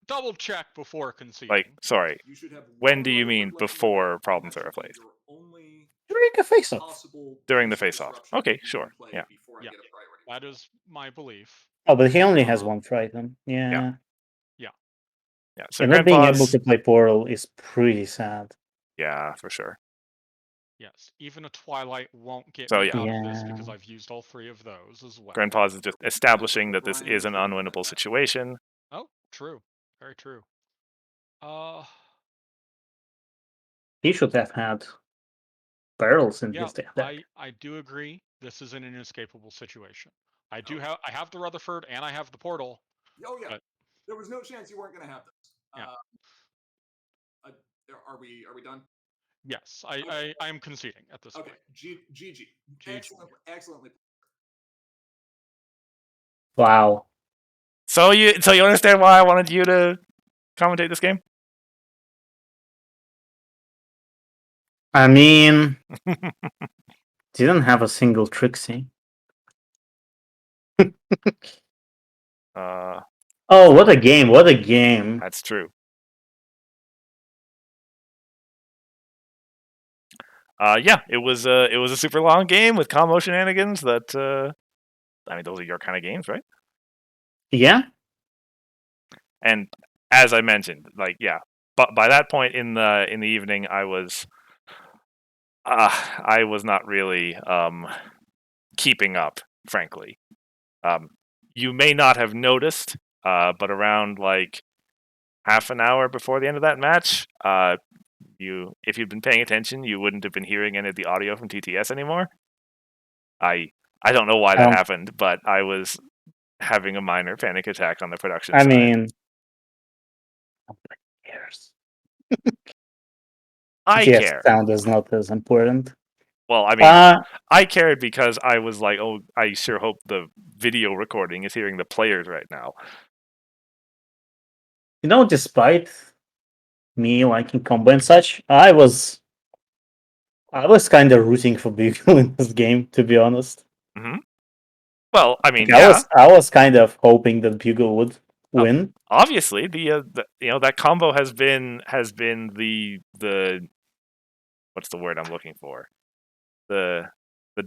double check before conceding. Like, sorry, You should have when one do you Rutherford mean left in your before deck, and problems that are should be replaced? your only During a face-off. possible During the piece of face-off. disruption Okay, you can sure, play yeah. before I Yeah. get a priority. That is my belief. Oh, but he only has one frighten. Yeah. Yeah. So And not being able Grandpa's, to play Portal is pretty sad. yeah, for sure. Yes, even a Twilight won't get So, me yeah. out of this Yeah. because I've used all three of those as well. Grandpa's is just establishing that this is an unwinnable situation. Oh, true. Very true. He should have had barrels in Yeah, his deck. I do agree. This is an inescapable situation. I have the Rutherford and I have the Portal. Oh yeah, but there was no chance you weren't going to have this. Yeah. Are we done? Yes, Okay. I am conceding at this Okay, point. GG. Excellently. Wow. So you understand why I wanted you to commentate this game? I mean, didn't have a single Trixie. Oh, what a game! What a game! That's true. Yeah, it was a super long game with combo shenanigans. That I mean, those are your kind of games, right? Yeah. And as I mentioned, like, yeah, but by that point in the evening, I was not really keeping up, frankly. You may not have noticed, but around like half an hour before the end of that match, if you'd been paying attention, you wouldn't have been hearing any of the audio from TTS anymore. I don't know why that happened, but I was having a minor panic attack on the production side. I mean, nobody cares. I care. Sound is not as important. Well, I mean, I cared because I was like, oh, I sure hope the video recording is hearing the players right now. You know, despite me liking combo and such, I was kind of rooting for Bugle in this game, to be honest. Mm-hmm. Well, I mean, I was kind of hoping that Bugle would win. Obviously, the that combo has been the what's the word I'm looking for? The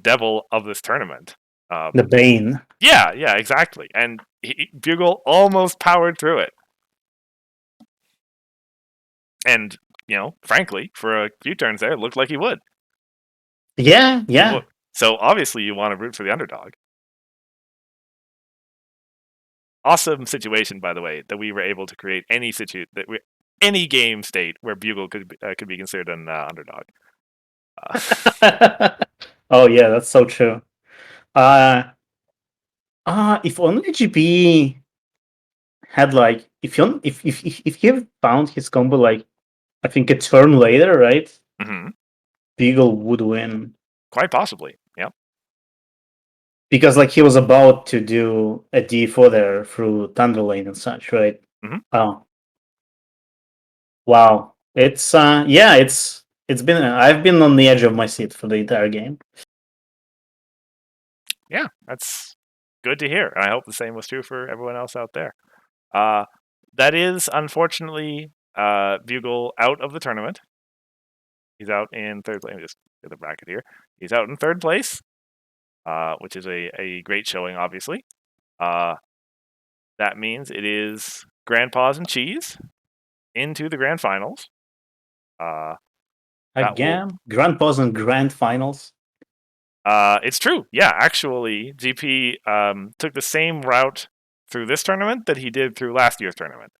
devil of this tournament. The Bane. Yeah, exactly. And Bugle almost powered through it. And frankly, for a few turns there, it looked like he would. Yeah, yeah. So obviously you want to root for the underdog. Awesome situation, by the way, that we were able to create any game state where Bugle could be considered an underdog. Oh yeah, that's so true. If only GP had like if he found his combo like I think a turn later, right? Mm-hmm. Bugle would win. Quite possibly, yeah. Because like he was about to do a D4 there through Thunder Lane and such, right? Mhm. Oh. Wow. It's it's been I've been on the edge of my seat for the entire game. Yeah, that's good to hear. And I hope the same was true for everyone else out there. That is unfortunately Bugle out of the tournament. He's out in third place. Let me just get the bracket here. He's out in third place, which is a great showing, obviously. That means it is Grandpa's and Cheese into the grand finals. Again, Grandpa's and Grand Finals. It's true. Yeah, actually, GP took the same route through this tournament that he did through last year's tournament.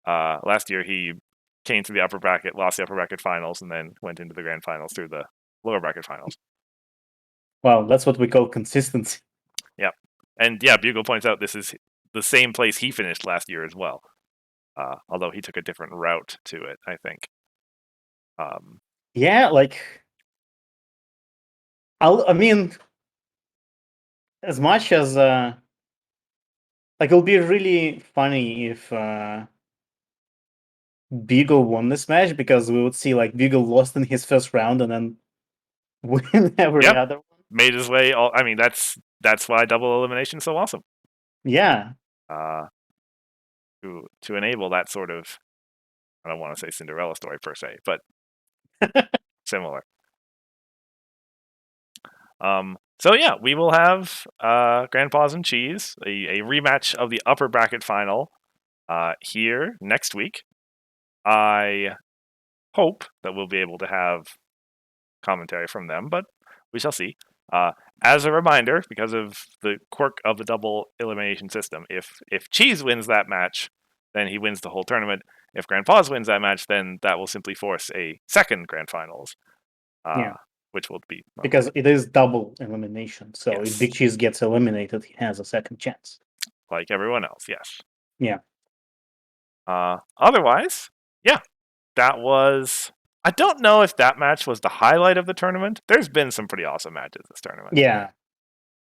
Last year, he came through the upper bracket, lost the upper bracket finals, and then went into the grand finals through the lower bracket finals. Wow, that's what we call consistency. Yep. And yeah, Bugle points out this is the same place he finished last year as well. Although he took a different route to it, I think. Yeah, like I mean, as much as like it'll be really funny if Bugle won this match because we would see like Bugle lost in his first round and then win every Yep. other one. Made his way. I mean, that's why double elimination is so awesome. Yeah. To enable that sort of, I don't want to say Cinderella story per se, but similar. So yeah, we will have Grandpa's and Cheese, a rematch of the upper bracket final here next week. I hope that we'll be able to have commentary from them, but we shall see. As a reminder, because of the quirk of the double elimination system, if Cheese wins that match, then he wins the whole tournament. If Grandpa's wins that match, then that will simply force a second grand finals. Yeah. Which will be because it is double elimination. So Yes. if Bigcheese gets eliminated, he has a second chance. like everyone else. Yes. Yeah. Otherwise, yeah, that was. I don't know if that match was the highlight of the tournament. There's been some pretty awesome matches this tournament. Yeah.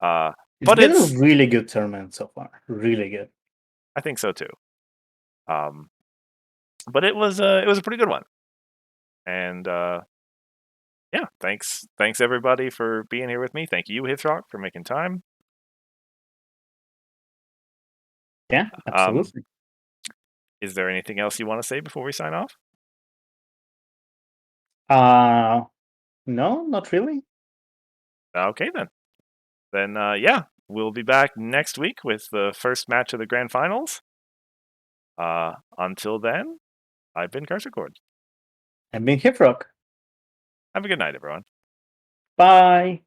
It's But been it's a really good tournament so far. Really good. I think so too. But it was a pretty good one. And yeah, thanks everybody for being here with me. Thank you, Hithrock, for making time. Yeah, absolutely. Is there anything else you want to say before we sign off? No, not really. Okay then. Then yeah, we'll be back next week with the first match of the grand finals. Until then, I've been Carcercord. I've been Hifrock. Have a good night, everyone. Bye.